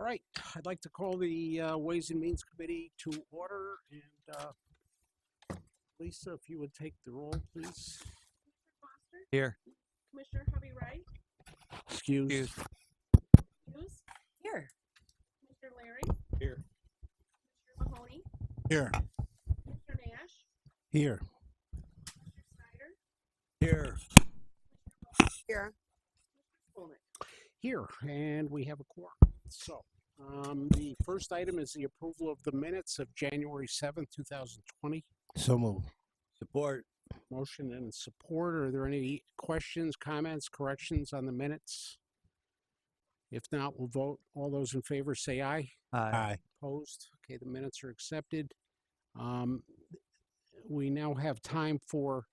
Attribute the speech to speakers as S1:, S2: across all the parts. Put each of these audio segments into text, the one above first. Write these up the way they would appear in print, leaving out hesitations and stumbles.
S1: right, I'd like to call the Ways and Means Committee to order, and Lisa, if you would take the roll, please.
S2: Commissioner Foster?
S3: Here.
S2: Commissioner Hubby Wright?
S1: Excuse.
S2: Hughes?
S4: Here.
S2: Commissioner Larry?
S1: Here.
S2: Commissioner Mahoney?
S1: Here.
S2: Commissioner Nash?
S1: Here.
S2: Commissioner Snyder?
S3: Here.
S4: Here.
S2: Commissioner
S1: Here, and we have a quorum. So, the first item is the approval of the minutes of January 7th, 2020.
S3: So moved. Support.
S1: Motion and support. Are there any questions, comments, corrections on the minutes? If not, we'll vote. All those in favor say aye.
S3: Aye.
S1: Opposed? Okay, the minutes are accepted. We now have time for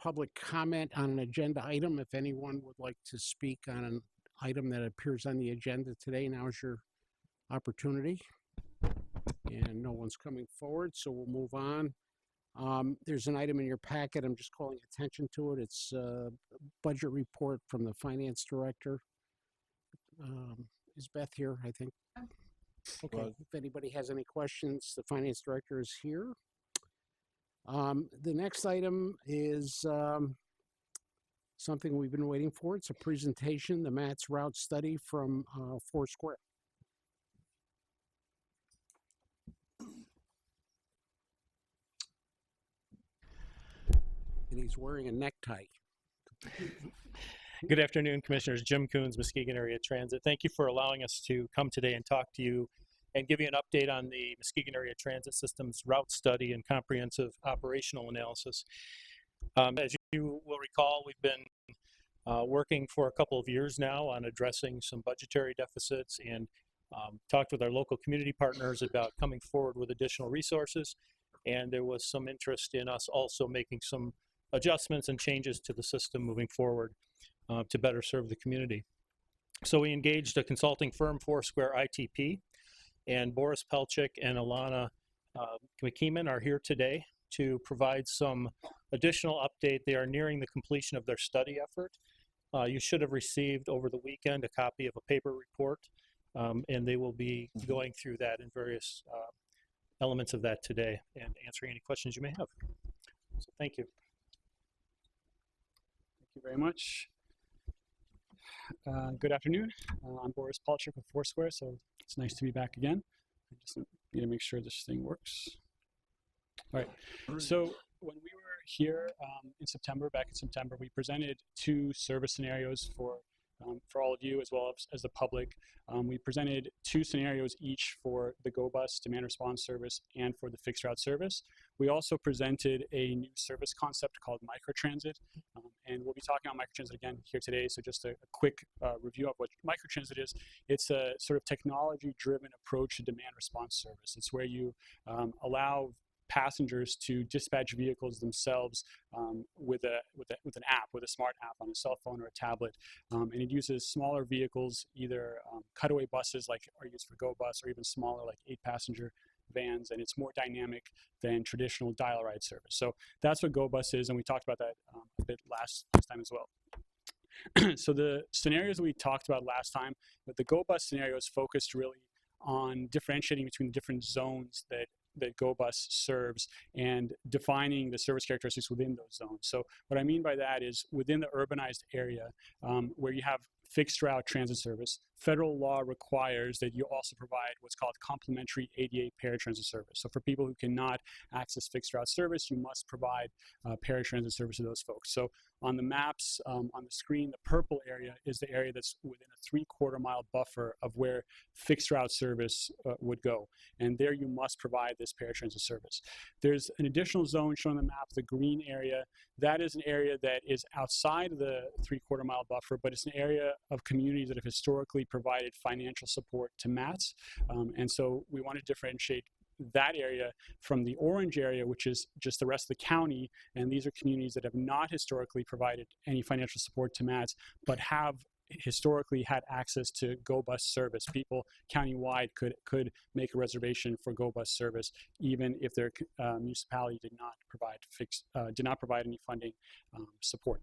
S1: public comment on an agenda item. If anyone would like to speak on an item that appears on the agenda today, now's your opportunity. And no one's coming forward, so we'll move on. There's an item in your packet. I'm just calling attention to it. It's a budget report from the finance director. Is Beth here, I think? Okay,
S3: Well,
S1: if anybody has any questions, the finance director is here. The next item is something we've been waiting for. It's a presentation, the MATS route study from Foursquare. And he's wearing a necktie.
S5: Good afternoon, Commissioners. Jim Coons, Muskegon Area Transit. Thank you for allowing us to come today and talk to you and give you an update on the Muskegon Area Transit System's route study and comprehensive operational analysis. As you will recall, we've been working for a couple of years now on addressing some budgetary deficits and talked with our local community partners about coming forward with additional resources. And there was some interest in us also making some adjustments and changes to the system moving forward to better serve the community. So we engaged a consulting firm, Foursquare ITP, and Boris Pelchik and Alana McKeeman are here today to provide some additional update. They are nearing the completion of their study effort. You should have received over the weekend a copy of a paper report, and they will be going through that in various elements of that today and answering any questions you may have. So thank you.
S6: Thank you very much. Good afternoon. I'm Boris Palchik with Foursquare, so it's nice to be back again. I just need to make sure this thing works. All right. So when we were here back in September, we presented two service scenarios for all of you as well as the public. We presented two scenarios each for the GoBus demand response service and for the fixed route service. We also presented a new service concept called microtransit, and we'll be talking about microtransit again here today. So just a quick review of what microtransit is. It's a sort of technology-driven approach to demand response service. It's where you allow passengers to dispatch vehicles themselves with an app, with a smart app on a cell phone or a tablet, and it uses smaller vehicles, either cutaway buses like are used for GoBus, or even smaller like 8-passenger vans, and it's more dynamic than traditional dial ride service. So that's what GoBus is, and we talked about that a bit last time as well. So the scenarios that we talked about last time, the GoBus scenario is focused really on differentiating between the different zones that GoBus serves and defining the service characteristics within those zones. So what I mean by that is within the urbanized area where you have fixed route transit service, federal law requires that you also provide what's called complementary ADA paratransit service. So for people who cannot access fixed route service, you must provide paratransit service to those folks. So on the maps on the screen, the purple area is the area that's within a 3/4 mile buffer of where fixed route service would go. And there you must provide this paratransit service. There's an additional zone shown on the map, the green area. That is an area that is outside of the 3/4 mile buffer, but it's an area of communities that have historically provided financial support to MATS. And so we want to differentiate that area from the orange area, which is just the rest of the county. And these are communities that have not historically provided any financial support to MATS, but have historically had access to GoBus service. People countywide could make a reservation for GoBus service, even if their municipality did not provide any funding support.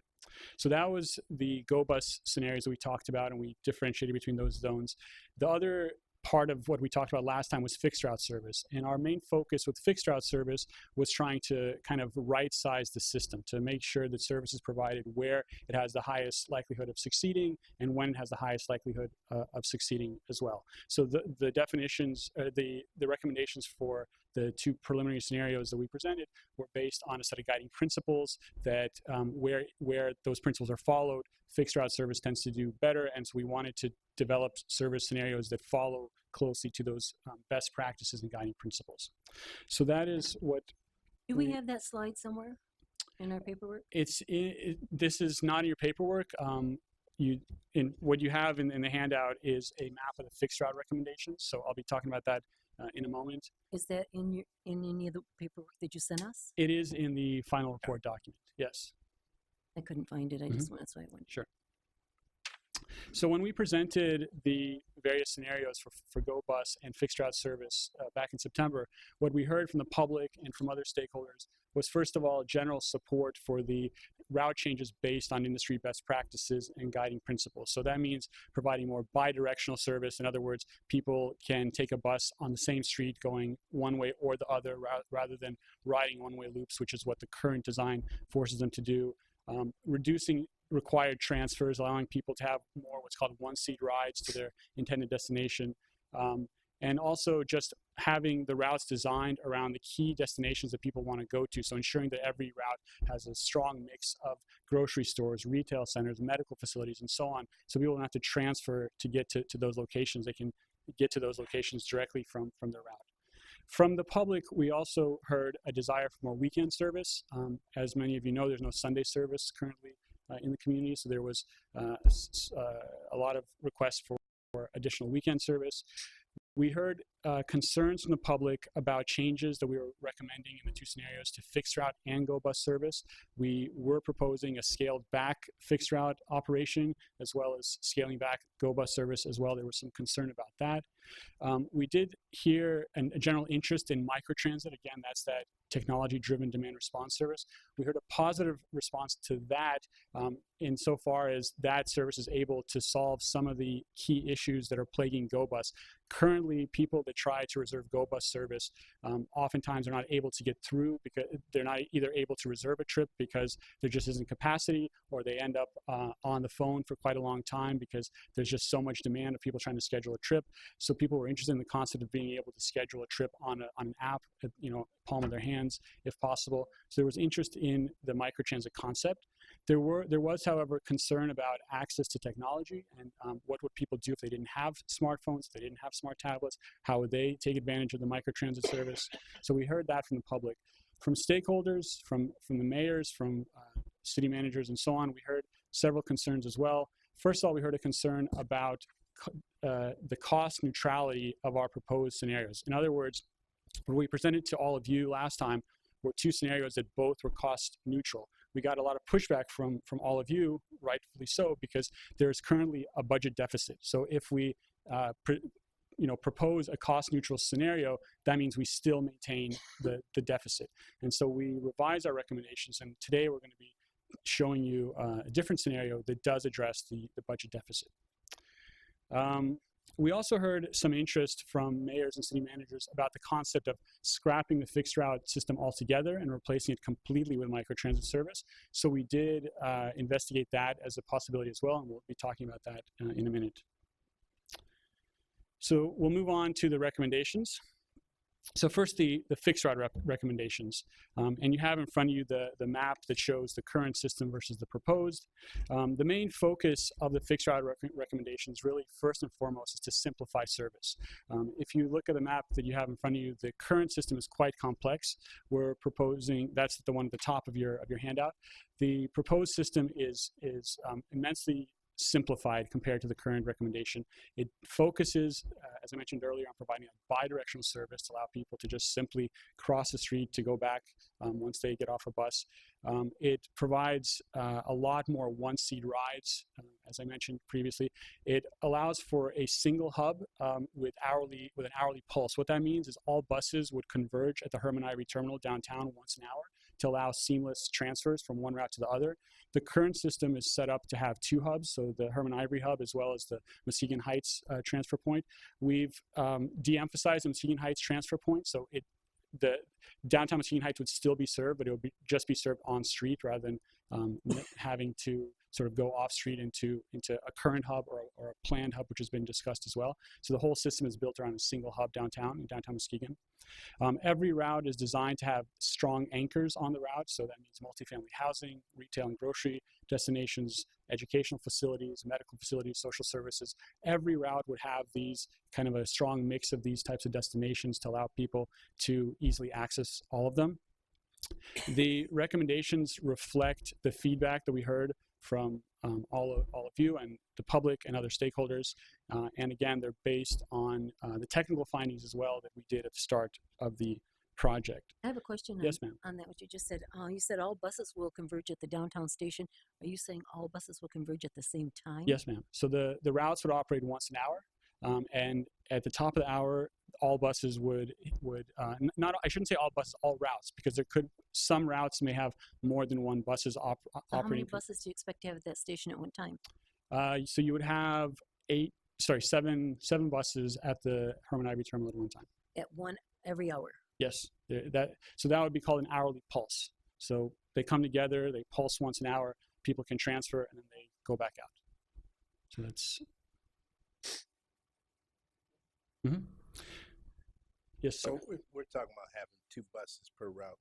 S6: So that was the GoBus scenarios that we talked about, and we differentiated between those zones. The other part of what we talked about last time was fixed route service. And our main focus with fixed route service was trying to kind of right size the system to make sure that service is provided where it has the highest likelihood of succeeding and when it has the highest likelihood of succeeding as well. So the definitions, the recommendations for the two preliminary scenarios that we presented were based on a set of guiding principles that where those principles are followed, fixed route service tends to do better. And so we wanted to develop service scenarios that follow closely to those best practices and guiding principles. So that is what.
S7: Do we have that slide somewhere in our paperwork?
S6: This is not in your paperwork. What you have in the handout is a map of the fixed route recommendations. So I'll be talking about that in a moment.
S7: Is that in any of the paperwork that you sent us?
S6: It is in the final report document. Yes.
S7: I couldn't find it. That's why I went.
S6: Sure. So when we presented the various scenarios for GoBus and fixed route service back in September, what we heard from the public and from other stakeholders was, first of all, general support for the route changes based on industry best practices and guiding principles. So that means providing more bi-directional service. In other words, people can take a bus on the same street going one way or the other rather than riding one-way loops, which is what the current design forces them to do. Reducing required transfers, allowing people to have more what's called one-seat rides to their intended destination. And also just having the routes designed around the key destinations that people want to go to. So ensuring that every route has a strong mix of grocery stores, retail centers, medical facilities, and so on. So people don't have to transfer to get to those locations. They can get to those locations directly from their route. From the public, we also heard a desire for more weekend service. As many of you know, there's no Sunday service currently in the community. So there was a lot of requests for additional weekend service. We heard concerns from the public about changes that we were recommending in the two scenarios to fixed route and GoBus service. We were proposing a scaled back fixed route operation as well as scaling back GoBus service as well. There was some concern about that. We did hear a general interest in microtransit. Again, that's that technology-driven demand response service. We heard a positive response to that insofar as that service is able to solve some of the key issues that are plaguing GoBus. Currently, people that try to reserve GoBus service oftentimes are not able to get through because they're not either able to reserve a trip because there just isn't capacity, or they end up on the phone for quite a long time because there's just so much demand of people trying to schedule a trip. So people were interested in the concept of being able to schedule a trip on an app, palm of their hands if possible. So there was interest in the microtransit concept. There was, however, concern about access to technology and what would people do if they didn't have smartphones, if they didn't have smart tablets, how would they take advantage of the microtransit service? So we heard that from the public. From stakeholders, from the mayors, from city managers, and so on, we heard several concerns as well. First of all, we heard a concern about the cost neutrality of our proposed scenarios. In other words, what we presented to all of you last time were two scenarios that both were cost neutral. We got a lot of pushback from all of you, rightfully so, because there's currently a budget deficit. So if we propose a cost neutral scenario, that means we still maintain the deficit. And so we revised our recommendations, and today we're going to be showing you a different scenario that does address the budget deficit. We also heard some interest from mayors and city managers about the concept of scrapping the fixed route system altogether and replacing it completely with microtransit service. So we did investigate that as a possibility as well, and we'll be talking about that in a minute. So we'll move on to the recommendations. So first, the fixed route recommendations. And you have in front of you the map that shows the current system versus the proposed. The main focus of the fixed route recommendations really, first and foremost, is to simplify service. If you look at the map that you have in front of you, the current system is quite complex. We're proposing, that's the one at the top of your handout. The proposed system is immensely simplified compared to the current recommendation. It focuses, as I mentioned earlier, on providing a bi-directional service to allow people to just simply cross the street to go back once they get off a bus. It provides a lot more one-seat rides, as I mentioned previously. It allows for a single hub with an hourly pulse. What that means is all buses would converge at the Herman Ivory Terminal downtown once an hour. to allow seamless transfers from one route to the other. The current system is set up to have 2 hubs, so the Herman Ivory hub as well as the Muskegon Heights transfer point. We've de-emphasized the Muskegon Heights transfer point, so the downtown Muskegon Heights would still be served, but it would just be served on street rather than having to sort of go off street into a current hub or a planned hub, which has been discussed as well. So the whole system is built around a single hub downtown, in downtown Muskegon. Every route is designed to have strong anchors on the route, so that means multifamily housing, retail and grocery destinations, educational facilities, medical facilities, social services. Every route would have these kind of a strong mix of these types of destinations to allow people to easily access all of them. The recommendations reflect the feedback that we heard from all of you and the public and other stakeholders. And again, they're based on the technical findings as well that we did at the start of the project.
S7: I have a question
S6: Yes, ma'am.
S7: on that, what you just said. You said all buses will converge at the downtown station. Are you saying all buses will converge at the same time?
S6: Yes, ma'am. So the routes would operate once an hour. And at the top of the hour, all buses would not, I shouldn't say all buses, all routes, because some routes may have more than one buses
S7: So how many
S6: operating.
S7: buses do you expect to have at that station at one time?
S6: So you would have seven buses at the Herman Ivory terminal at one time.
S7: At one every hour.
S6: Yes, so that would be called an hourly pulse. So they come together, they pulse once an hour, people can transfer, and then they go back out. So that's. Mm-hmm. Yes, sir.
S8: So we're talking about having 2 buses per route,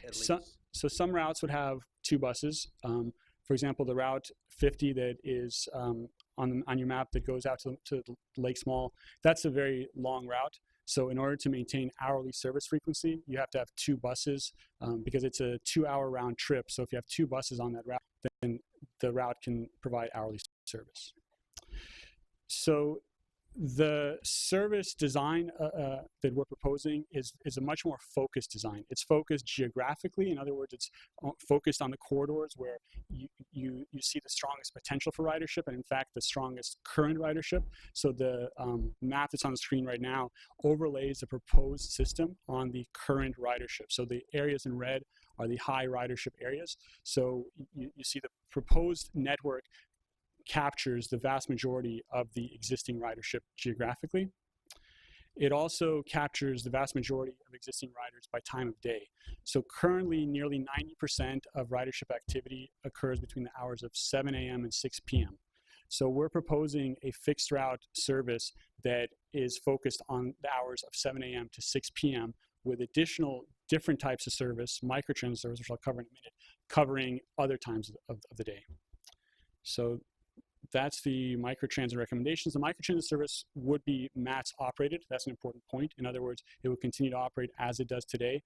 S8: at
S6: So some routes would have 2 buses. For example, the route 50 that is on your map that goes out to Lakes Mall, that's a very long route. So in order to maintain hourly service frequency, you have to have 2 buses because it's a 2-hour round trip. So if you have 2 buses on that route, then the route can provide hourly service. So the service design that we're proposing is a much more focused design. It's focused geographically. In other words, it's focused on the corridors where you see the strongest potential for ridership and, in fact, the strongest current ridership. So the map that's on the screen right now overlays the proposed system on the current ridership. So the areas in red are the high ridership areas. So you see the proposed network captures the vast majority of the existing ridership geographically. It also captures the vast majority of existing riders by time of day. So currently, nearly 90% of ridership activity occurs between the hours of 7 a.m. and 6 p.m. So we're proposing a fixed route service that is focused on the hours of 7 a.m. to 6 p.m. with additional different types of service, microtransit service, which I'll cover in a minute, covering other times of the day. So that's the microtransit recommendations. The microtransit service would be MATS operated. That's an important point. In other words, it would continue to operate as it does today.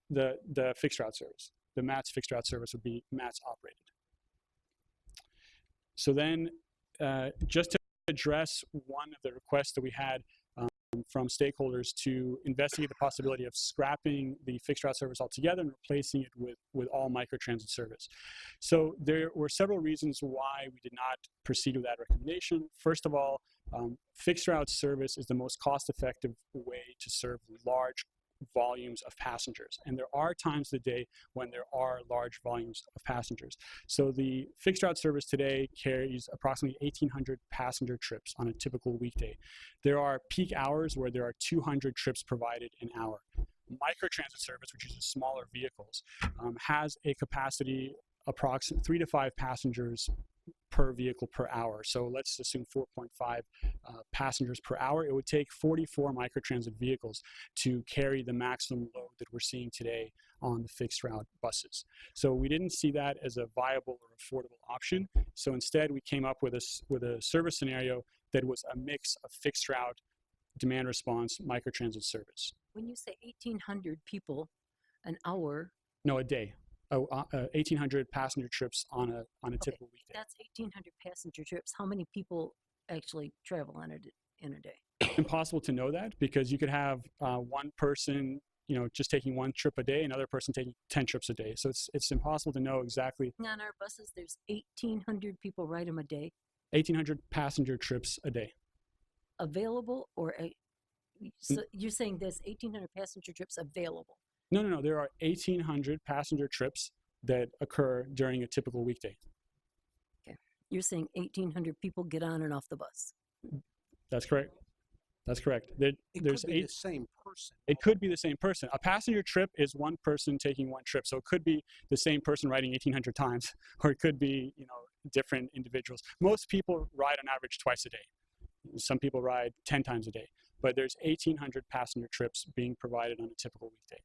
S6: The fixed route service, the MATS fixed route service would be MATS operated. So then, just to address one of the requests that we had from stakeholders to investigate the possibility of scrapping the fixed route service altogether and replacing it with all microtransit service. So there were several reasons why we did not proceed with that recommendation. First of all, fixed route service is the most cost-effective way to serve large volumes of passengers. And there are times of the day when there are large volumes of passengers. So the fixed route service today carries approximately 1,800 passenger trips on a typical weekday. There are peak hours where there are 200 trips provided an hour. Microtransit service, which uses smaller vehicles, has a capacity approximately 3 to 5 passengers per vehicle per hour. So let's assume 4.5 passengers per hour. It would take 44 microtransit vehicles to carry the maximum load that we're seeing today on the fixed route buses. So we didn't see that as a viable or affordable option. So instead, we came up with a service scenario that was a mix of fixed route, demand response, microtransit service.
S7: When you say 1,800 people an hour.
S6: No, a day. 1,800 passenger trips on a typical weekday.
S7: That's 1,800 passenger trips. How many people actually travel in a day?
S6: Impossible to know that because you could have one person, just taking 1 trip a day, another person taking 10 trips a day. So it's impossible to know exactly.
S7: On our buses, there's 1,800 people ride them a day.
S6: 1,800 passenger trips a day.
S7: Available or so you're saying there's 1,800 passenger trips available?
S6: No. There are 1,800 passenger trips that occur during a typical weekday.
S7: You're saying 1,800 people get on and off the bus.
S6: That's correct. That's correct. There's
S1: could be
S6: eight.
S1: the same person.
S6: It could be the same person. A passenger trip is one person taking one trip, so it could be the same person riding 1,800 times, or it could be different individuals. Most people ride on average twice a day. Some people ride 10 times a day, but there's 1,800 passenger trips being provided on a typical weekday.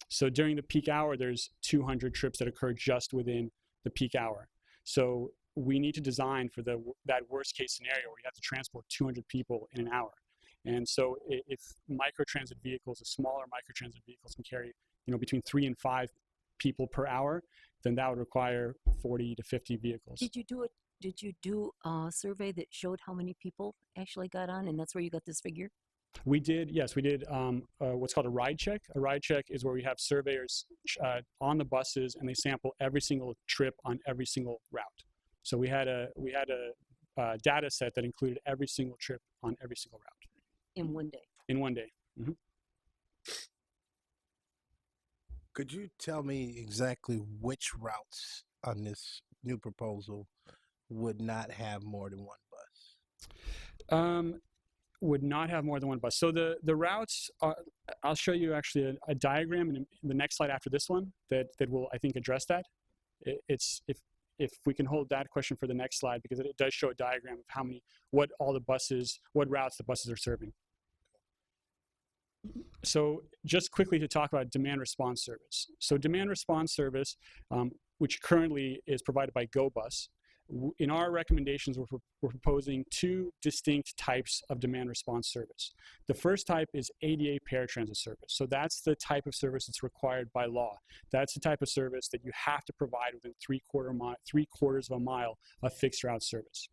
S6: So during the peak hour, there's 200 trips that occur just within the peak hour. So we need to design for that worst case scenario where you have to transport 200 people in an hour. And so if microtransit vehicles, the smaller microtransit vehicles can carry, between 3 and 5 people per hour, then that would require 40 to 50 vehicles.
S7: Did you do a survey that showed how many people actually got on, and that's where you got this figure?
S6: We did, yes, we did what's called a ride check. A ride check is where we have surveyors on the buses, and they sample every single trip on every single route. So we had a data set that included every single trip on every single route.
S7: In one day.
S6: In one day. Mm-hmm.
S8: Could you tell me exactly which routes on this new proposal would not have more than one bus?
S6: Would not have more than one bus. So the routes are, I'll show you actually a diagram in the next slide after this one that will, I think, address that. It's if we can hold that question for the next slide, because it does show a diagram of what routes the buses are serving. So just quickly to talk about demand response service. So demand response service, which currently is provided by GoBus, in our recommendations, we're proposing 2 distinct types of demand response service. The first type is ADA paratransit service. So that's the type of service that's required by law. That's the type of service that you have to provide within 3/4 of a mile of fixed route service.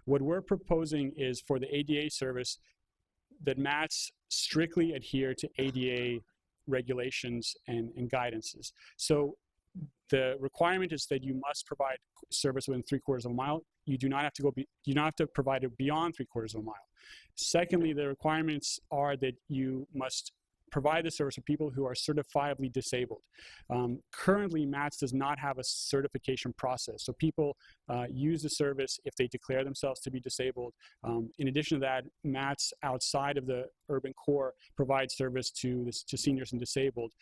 S6: What we're proposing is for the ADA service that MATs strictly adhere to ADA regulations and guidances. So the requirement is that you must provide service within 3/4 of a mile. You do not have to you don't have to provide it beyond 3/4 of a mile. Secondly, the requirements are that you must provide the service for people who are certifiably disabled. Currently, MATS does not have a certification process. So people use the service if they declare themselves to be disabled. In addition to that, MATS outside of the urban core provides service to seniors and disabled.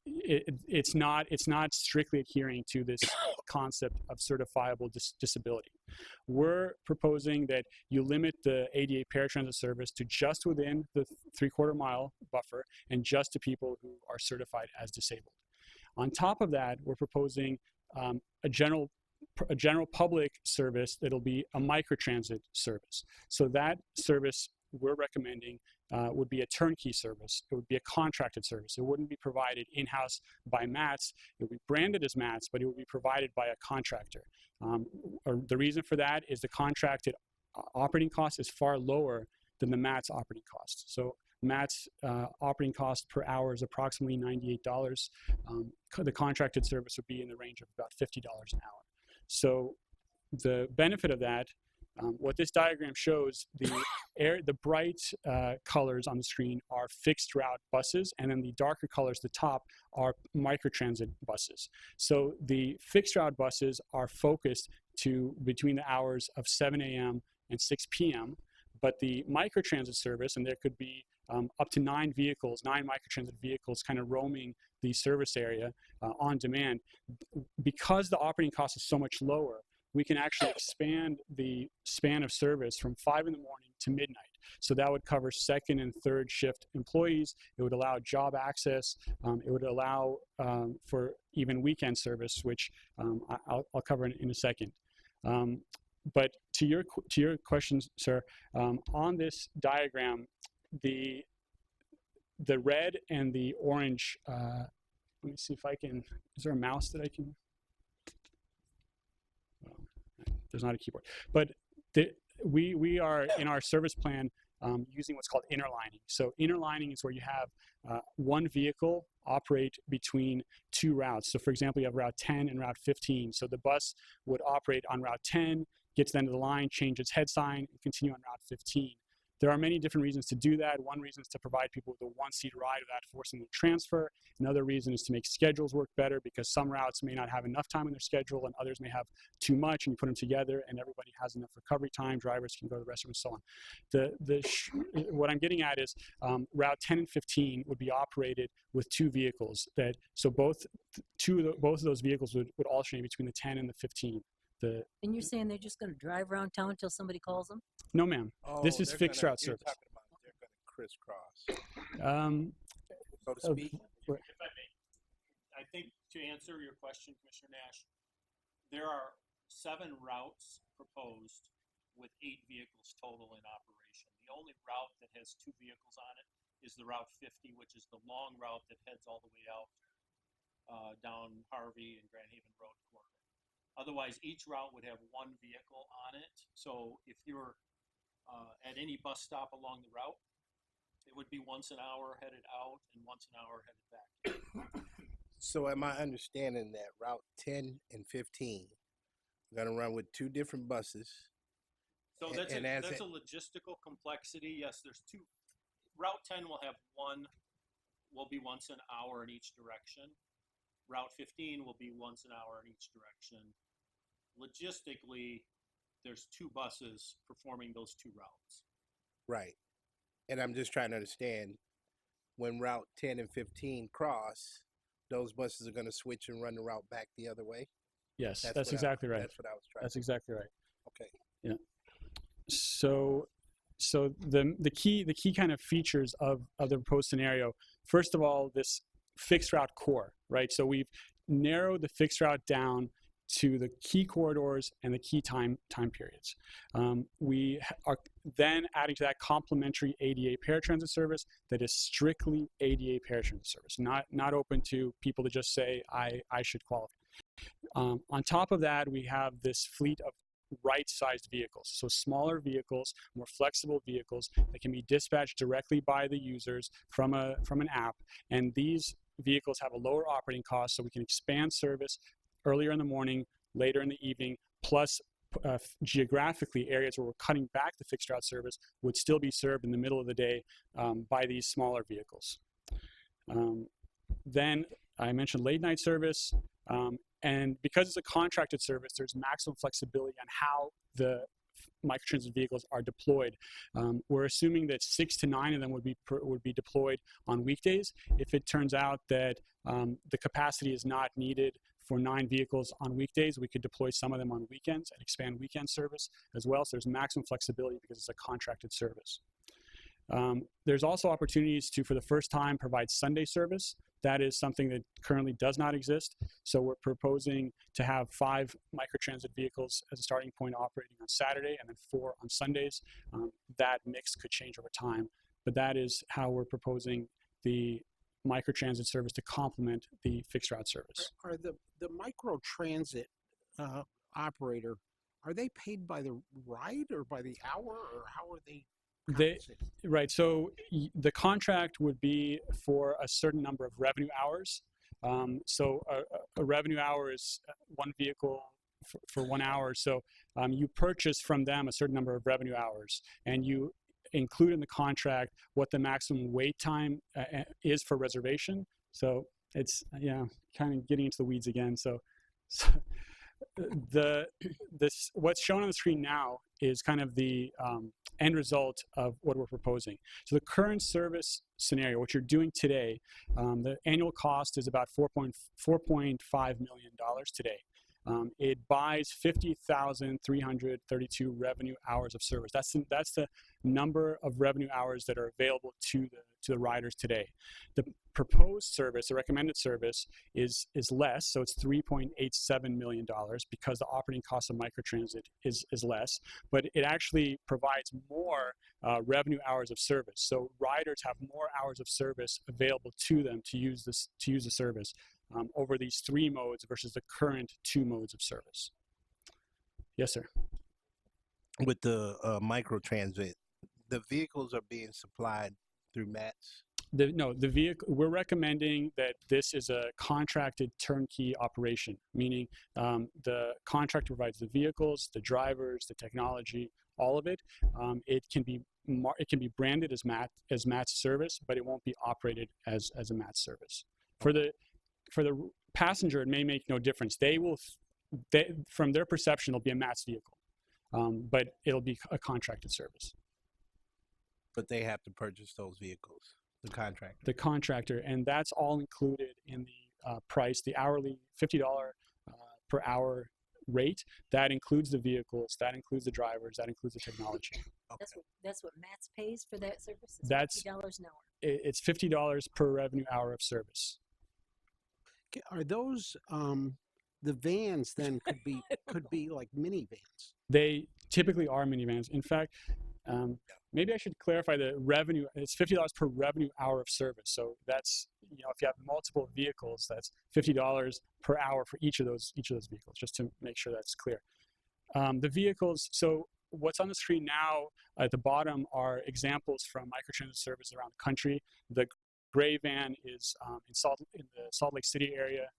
S6: It's not strictly adhering to this concept of certifiable disability. We're proposing that you limit the ADA paratransit service to just within the 3/4 mile buffer and just to people who are certified as disabled. On top of that, we're proposing a general public service that'll be a microtransit service. So that service we're recommending would be a turnkey service. It would be a contracted service. It wouldn't be provided in-house by MATS. It would be branded as MATS, but it would be provided by a contractor. The reason for that is the contracted operating cost is far lower than the MATS operating cost. So MATS operating cost per hour is approximately $98. The contracted service would be in the range of about $50 an hour. So the benefit of that, what this diagram shows, the bright colors on the screen are fixed route buses, and then the darker colors, the top, are microtransit buses. So the fixed route buses are focused to between the hours of 7 a.m. and 6 p.m., but the microtransit service, and there could be up to 9 microtransit vehicles kind of roaming the service area on demand. Because the operating cost is so much lower, we can actually expand the span of service from 5 in the morning to midnight. So that would cover second and third shift employees. It would allow job access. It would allow for even weekend service, which I'll cover in a second. But to your question, sir, on this diagram, the red and the orange, let me see if I can, is there a mouse that I can? There's not a keyboard, but we are in our service plan using what's called interlining. So interlining is where you have one vehicle operate between 2 routes. So for example, you have Route 10 and Route 15. So the bus would operate on Route 10, get to the end of the line, change its head sign, and continue on Route 15. There are many different reasons to do that. One reason is to provide people with a one-seat ride without forcing them to transfer. Another reason is to make schedules work better because some routes may not have enough time in their schedule and others may have too much, and you put them together and everybody has enough recovery time, drivers can go to the restroom and so on. What I'm getting at is Route 10 and 15 would be operated with two vehicles. So both of those vehicles would alternate between the 10 and the 15.
S7: And you're saying they're just going to drive around town until somebody calls them?
S6: No, ma'am. This is
S8: they're
S6: fixed
S8: gonna-
S6: route
S8: you're
S6: service.
S8: talking about they're going to crisscross, so to
S6: Uh,
S8: speak.
S5: If I may, I think to answer your question, Commissioner Nash, there are 7 routes proposed with 8 vehicles total in operation. The only route that has 2 vehicles on it is the Route 50, which is the long route that heads all the way out down Harvey and Grand Haven Road corridor. Otherwise, each route would have 1 vehicle on it. So if you're at any bus stop along the route, it would be once an hour headed out and once an hour headed back.
S8: So am I understanding that Route 10 and 15 are going to run with 2 different buses?
S5: So
S8: And-
S5: that's
S8: and
S5: a,
S8: as
S5: that's
S8: it-
S5: a logistical complexity. Yes, there's 2. Route 10 will have will be once an hour in each direction. Route 15 will be once an hour in each direction. Logistically, there's 2 buses performing those 2 routes.
S8: Right. And I'm just trying to understand when Route 10 and 15 cross, those buses are going to switch and run the route back the other way?
S6: Yes, that's
S8: what I-
S6: exactly right.
S8: That's what I was trying
S6: That's
S8: to
S6: exactly right.
S8: Okay.
S6: So the key kind of features of the proposed scenario, first of all, this fixed route core, right? So we've narrowed the fixed route down to the key corridors and the key time periods. We are then adding to that complementary ADA paratransit service that is strictly ADA paratransit service, not open to people to just say, I should qualify. On top of that, we have this fleet of right-sized vehicles, so smaller vehicles, more flexible vehicles that can be dispatched directly by the users from an app, and these vehicles have a lower operating cost, so we can expand service earlier in the morning, later in the evening, plus geographically areas where we're cutting back the fixed route service would still be served in the middle of the day by these smaller vehicles. Then I mentioned late night service. And because it's a contracted service, there's maximum flexibility on how the microtransit vehicles are deployed. We're assuming that 6 to 9 of them would be deployed on weekdays. If it turns out that the capacity is not needed for 9 vehicles on weekdays, we could deploy some of them on weekends and expand weekend service as well. So there's maximum flexibility because it's a contracted service. There's also opportunities to, for the first time, provide Sunday service. That is something that currently does not exist. So we're proposing to have 5 microtransit vehicles as a starting point operating on Saturday and then 4 on Sundays. That mix could change over time, but that is how we're proposing the microtransit service to complement the fixed route service.
S1: Are the microtransit operator, are they paid by the ride or by the hour, or how are they compensated?
S6: Right. So the contract would be for a certain number of revenue hours. So a revenue hour is 1 vehicle for 1 hour. So you purchase from them a certain number of revenue hours, and you include in the contract what the maximum wait time is for reservation. So it's kind of getting into the weeds again. So what's shown on the screen now is kind of the end result of what we're proposing. So the current service scenario, what you're doing today, the annual cost is about $4.5 million today. It buys 50,332 revenue hours of service. That's the number of revenue hours that are available to the riders today. The proposed service, the recommended service, is less, so it's $3.87 million because the operating cost of microtransit is less, but it actually provides more revenue hours of service. So riders have more hours of service available to them to use the service. Over these 3 modes versus the current 2 modes of service. Yes, sir.
S8: With the microtransit, the vehicles are being supplied through MATS?
S6: The vehicle, we're recommending that this is a contracted turnkey operation, meaning the contractor provides the vehicles, the drivers, the technology, all of it. It can be branded as MATS service, but it won't be operated as a MATS service. For the passenger, it may make no difference. From their perception, it'll be a MATS vehicle, but it'll be a contracted service.
S8: But they have to purchase those vehicles, the contractor.
S6: The contractor, and that's all included in the price, the hourly $50 per hour rate. That includes the vehicles, that includes the drivers, that includes the technology.
S7: That's what MATS pays for that service? It's
S6: That's
S7: $50 an hour.
S6: It's $50 per revenue hour of service.
S1: Are those the vans then could be like minivans?
S6: They typically are minivans. In fact, maybe I should clarify the revenue. It's $50 per revenue hour of service. So that's, if you have multiple vehicles, that's $50 per hour for each of those vehicles, just to make sure that's clear. The vehicles, so what's on the screen now at the bottom are examples from microtransit service around the country. The gray van is in the Salt Lake City area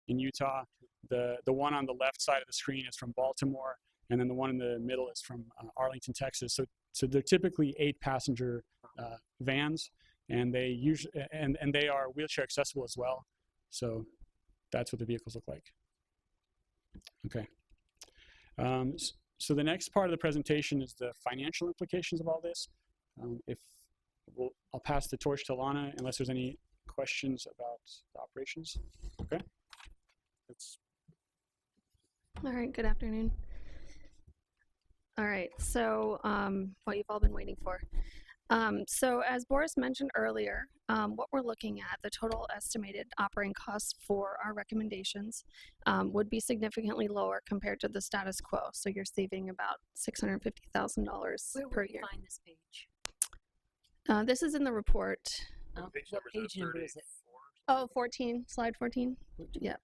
S6: in Utah. The one on the left side of the screen is from Baltimore, and then the one in the middle is from Arlington, Texas. So they're typically 8-passenger vans, and they usually and they are wheelchair accessible as well. So that's what the vehicles look like. Okay. So the next part of the presentation is the financial implications of all this. I'll pass the torch to Lana unless there's any questions about the operations. Okay.
S9: All right, good afternoon. All right, so what you've all been waiting for. So as Boris mentioned earlier, what we're looking at, the total estimated operating costs for our recommendations would be significantly lower compared to the status quo. So you're saving about $650,000 per year.
S7: Where find this page?
S9: This is in the report.
S7: What page number is it?
S9: Oh, 14, slide 14. Yeah.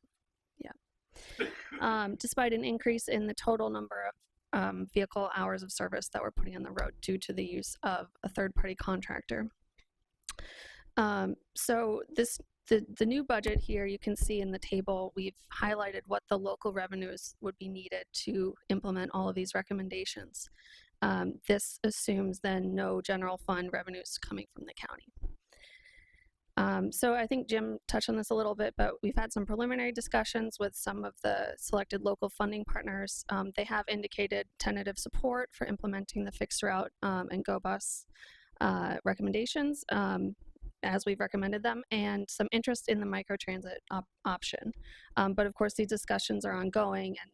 S9: Despite an increase in the total number of vehicle hours of service that we're putting on the road due to the use of a third-party contractor. So the new budget here, you can see in the table, we've highlighted what the local revenues would be needed to implement all of these recommendations. This assumes then no general fund revenues coming from the county. So I think Jim touched on this a little bit, but we've had some preliminary discussions with some of the selected local funding partners. They have indicated tentative support for implementing the fixed route and Go Bus recommendations as we've recommended them, and some interest in the microtransit option. But of course, these discussions are ongoing, and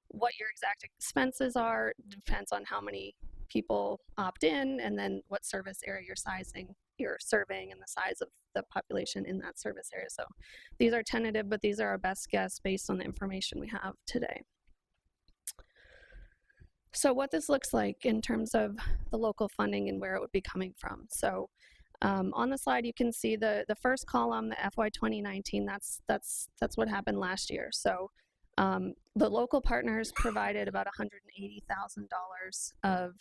S9: what your exact expenses are depends on how many people opt in, and then what service area you're serving and the size of the population in that service area. So these are tentative, but these are our best guess based on the information we have today. So what this looks like in terms of the local funding and where it would be coming from. So on the slide, you can see the first column, the FY 2019, that's what happened last year. So the local partners provided about $180,000 of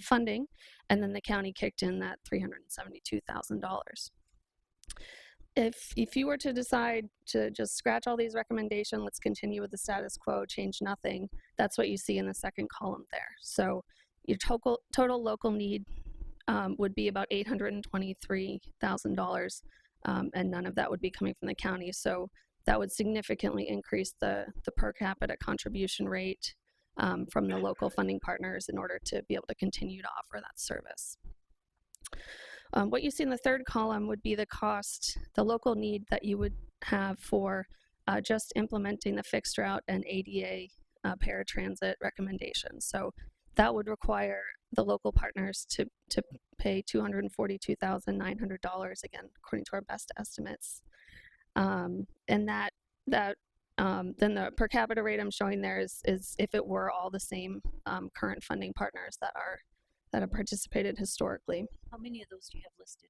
S9: funding, and then the county kicked in that $372,000. If you were to decide to just scratch all these recommendations, let's continue with the status quo, change nothing, that's what you see in the second column there. So your total local need would be about $823,000, and none of that would be coming from the county. So that would significantly increase the per capita contribution rate from the local funding partners in order to be able to continue to offer that service. What you see in the third column would be the cost, the local need that you would have for just implementing the fixed route and ADA paratransit recommendations. So that would require the local partners to pay $242,900, again, according to our best estimates. And then the per capita rate I'm showing there is if it were all the same current funding partners that have participated historically.
S7: How many of those do you have listed?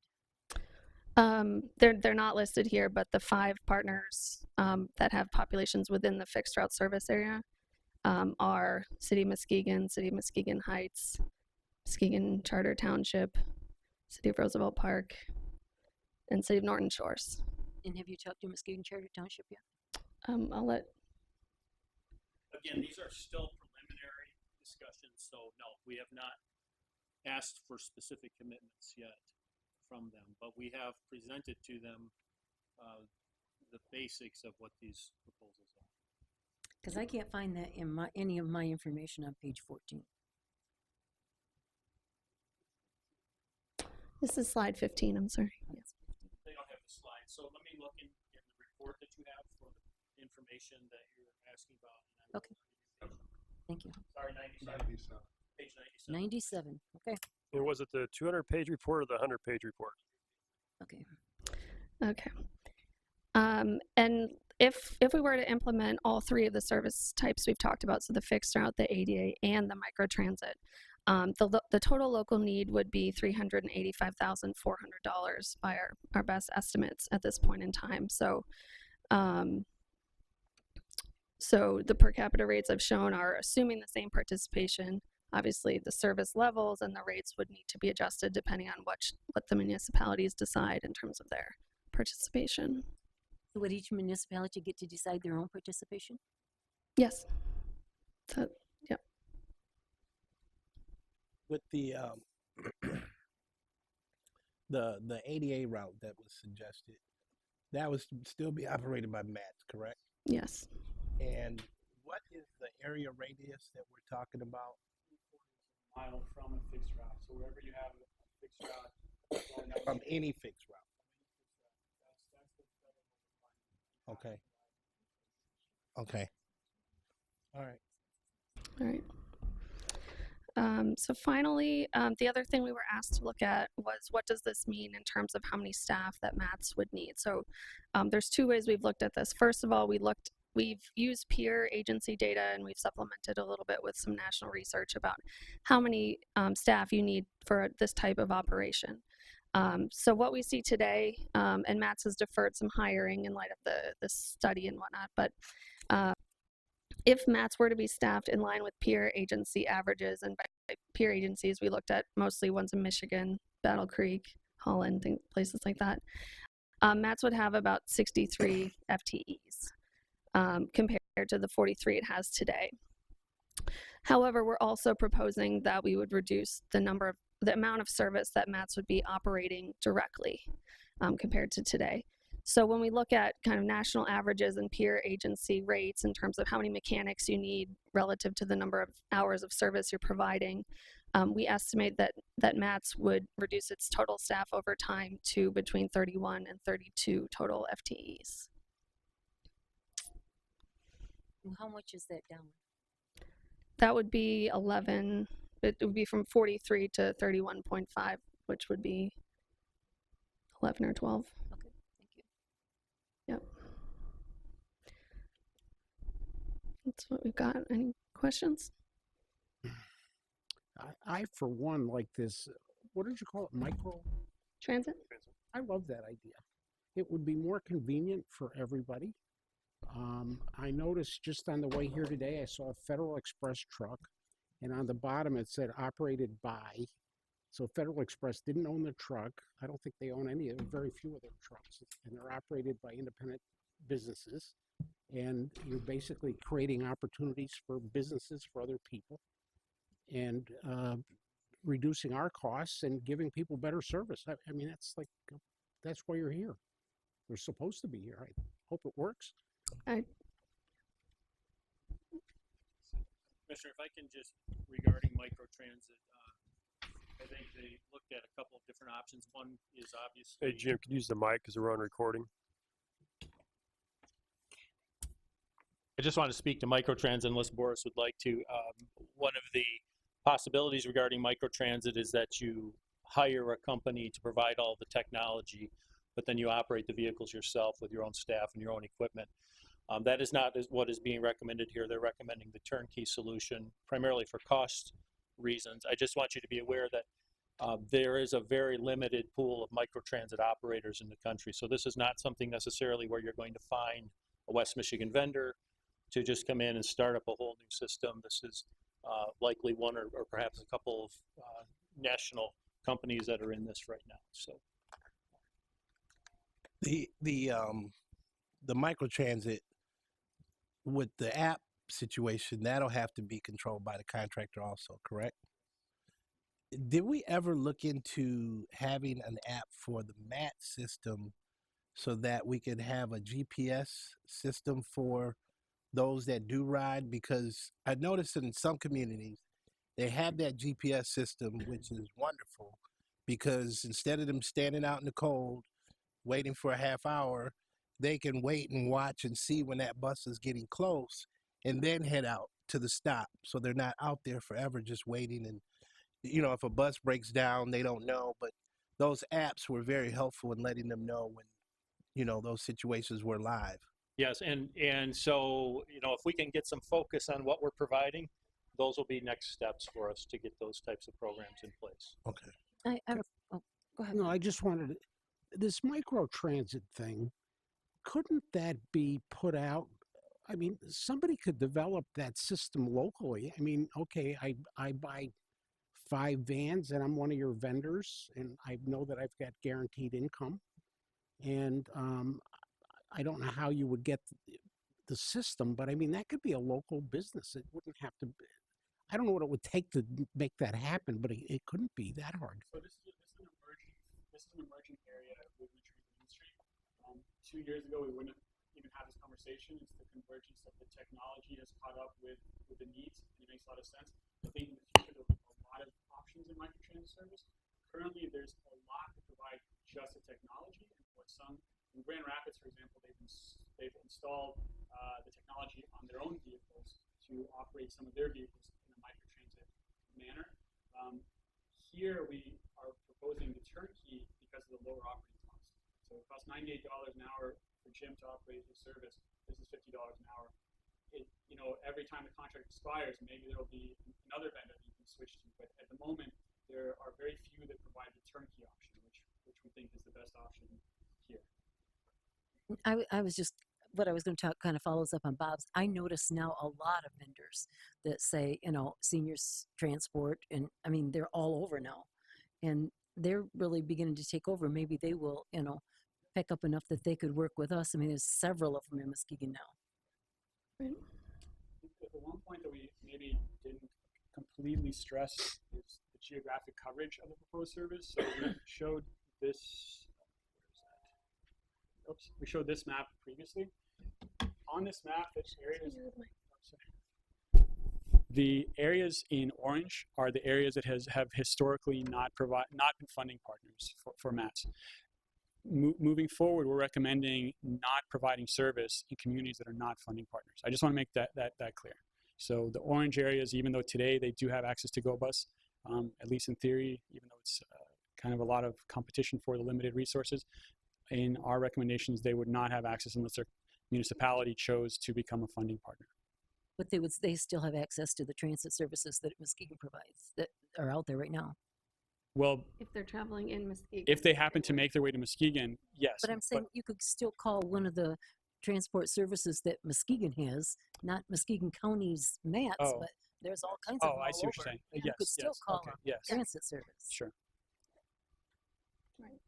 S9: They're not listed here, but the 5 partners that have populations within the fixed route service area are City of Muskegon Heights, Muskegon Charter Township, City of Roosevelt Park, and City of Norton Shores.
S7: And have you talked to Muskegon Charter Township yet?
S9: I'll let.
S5: Again, these are still preliminary discussions. So no, we have not asked for specific commitments yet from them, but we have presented to them the basics of what these proposals are.
S7: Because I can't find that in any of my information on page 14.
S9: This is slide 15, I'm sorry. Yes.
S5: They don't have the slide, so let me look in the report that you have for the information that you're asking about. And I will
S7: Okay. Thank you.
S5: Sorry, 97. Page 97.
S7: 97. Okay.
S10: Or was it the 200-page report or the 100-page report?
S7: Okay.
S9: Okay. And if we were to implement all three of the service types we've talked about, so the fixed route, the ADA, and the microtransit, the total local need would be $385,400 by our best estimates at this point in time. So, so the per capita rates I've shown are assuming the same participation. Obviously, the service levels and the rates would need to be adjusted depending on what the municipalities decide in terms of their participation.
S7: So would each municipality get to decide their own participation?
S9: Yes. So, yeah.
S8: With the the ADA route that was suggested, that would still be operated by MATS, correct?
S9: Yes.
S8: And what is the area radius that we're talking about?
S6: Mile from a fixed route. So wherever you have a fixed route, going down
S8: From
S6: the-
S8: any fixed route.
S6: that's the federal
S8: Okay. Okay. All right.
S9: All right. So finally, the other thing we were asked to look at was what does this mean in terms of how many staff that MATS would need? So there's two ways we've looked at this. First of all, we've used peer agency data and we've supplemented a little bit with some national research about how many staff you need for this type of operation. So what we see today, and MATS has deferred some hiring in light of the study and whatnot, but if MATS were to be staffed in line with peer agency averages, and by peer agencies, we looked at mostly ones in Michigan, Battle Creek, Holland, places like that, MATS would have about 63 FTEs compared to the 43 it has today. However, we're also proposing that we would reduce the amount of service that MATS would be operating directly compared to today. So when we look at kind of national averages and peer agency rates in terms of how many mechanics you need relative to the number of hours of service you're providing, we estimate that MATS would reduce its total staff over time to between 31 and 32 total FTEs.
S7: How much is that down?
S9: That would be 11, it would be from 43 to 31.5, which would be 11 or 12.
S7: Okay, thank you.
S9: Yep. That's what we've got. Any questions?
S1: I for one, like this, what did you call it? Micro?
S9: Transit?
S1: I love that idea. It would be more convenient for everybody. I noticed just on the way here today, I saw a Federal Express truck, and on the bottom it said operated by. So Federal Express didn't own the truck. I don't think they own very few of their trucks, and they're operated by independent businesses. And you're basically creating opportunities for businesses, for other people, and reducing our costs and giving people better service. I mean, that's why you're here. We're supposed to be here. I hope it works.
S5: Commissioner, if I can just, regarding microtransit, I think they looked at a couple of different options. One is obviously.
S10: Hey, Jim, could you use the mic because we're on recording?
S5: I just want to speak to microtransit unless Boris would like to. One of the possibilities regarding microtransit is that you hire a company to provide all the technology, but then you operate the vehicles yourself with your own staff and your own equipment. That is not what is being recommended here. They're recommending the turnkey solution primarily for cost reasons. I just want you to be aware that there is a very limited pool of microtransit operators in the country. So this is not something necessarily where you're going to find a West Michigan vendor to just come in and start up a whole new system. This is likely one or perhaps a couple of national companies that are in this right now. So
S8: The microtransit, would the app situation, that'll have to be controlled by the contractor also, correct? Did we ever look into having an app for the MAT system so that we could have a GPS system for those that do ride? Because I noticed in some communities, they have that GPS system, which is wonderful because instead of them standing out in the cold, waiting for a half hour, they can wait and watch and see when that bus is getting close and then head out to the stop. So they're not out there forever just waiting. And, if a bus breaks down, they don't know. But those apps were very helpful in letting them know when, those situations were live.
S5: Yes, and so, if we can get some focus on what we're providing, those will be next steps for us to get those types of programs in place.
S8: Okay.
S7: I have go ahead.
S1: No, I just wanted this micro transit thing. Couldn't that be put out? I mean, somebody could develop that system locally. I mean, okay, I buy 5 vans and I'm one of your vendors and I know that I've got guaranteed income. And I don't know how you would get the system, but I mean, that could be a local business. It wouldn't have to be, I don't know what it would take to make that happen, but it couldn't be that hard.
S6: So this is an emerging area with transit industry. 2 years ago, we wouldn't even have this conversation. It's the convergence of the technology has caught up with the needs, and it makes a lot of sense. I think in the future there'll be a lot of options in microtransit service. Currently, there's a lot to provide just the technology, and for some, in Grand Rapids, for example, they've installed the technology on their own vehicles to operate some of their vehicles in a microtransit manner. Here we are proposing the turnkey because of the lower operating costs. So it costs $98 an hour for Jim to operate the service. This is $50 an hour. Every time the contract expires, maybe there will be another vendor that you can switch to. But at the moment, there are very few that provide the turnkey option, which we think is the best option here.
S7: I was just what I was going to talk kind of follows up on Bob's. I notice now a lot of vendors that say, seniors transport, and I mean they're all over now, and they're really beginning to take over. Maybe they will, pick up enough that they could work with us. I mean, there's several of them in Muskegon now.
S6: Right. The one point that we maybe didn't completely stress is the geographic coverage of the proposed service. So we showed this. Oops, we showed this map previously. On this map, the areas in orange are the areas that have historically not been funding partners for MATs. Moving forward, we're recommending not providing service in communities that are not funding partners. I just want to make that clear. So the orange areas, even though today they do have access to GoBus, at least in theory, even though it's kind of a lot of competition for the limited resources, in our recommendations, they would not have access unless their municipality chose to become a funding partner.
S7: But they still have access to the transit services that Muskegon provides that are out there right now.
S6: Well,
S9: If they're traveling in Muskegon.
S6: if they happen to make their way to Muskegon, yes.
S7: But I'm saying you could still call one of the transport services that Muskegon has, not Muskegon County's MATs, but there's all kinds of them all
S6: I see what you're
S7: over.
S6: saying.
S7: You
S6: Yes,
S7: could still call
S6: okay,
S7: them
S6: yes.
S7: transit service.
S6: Sure.
S9: Right.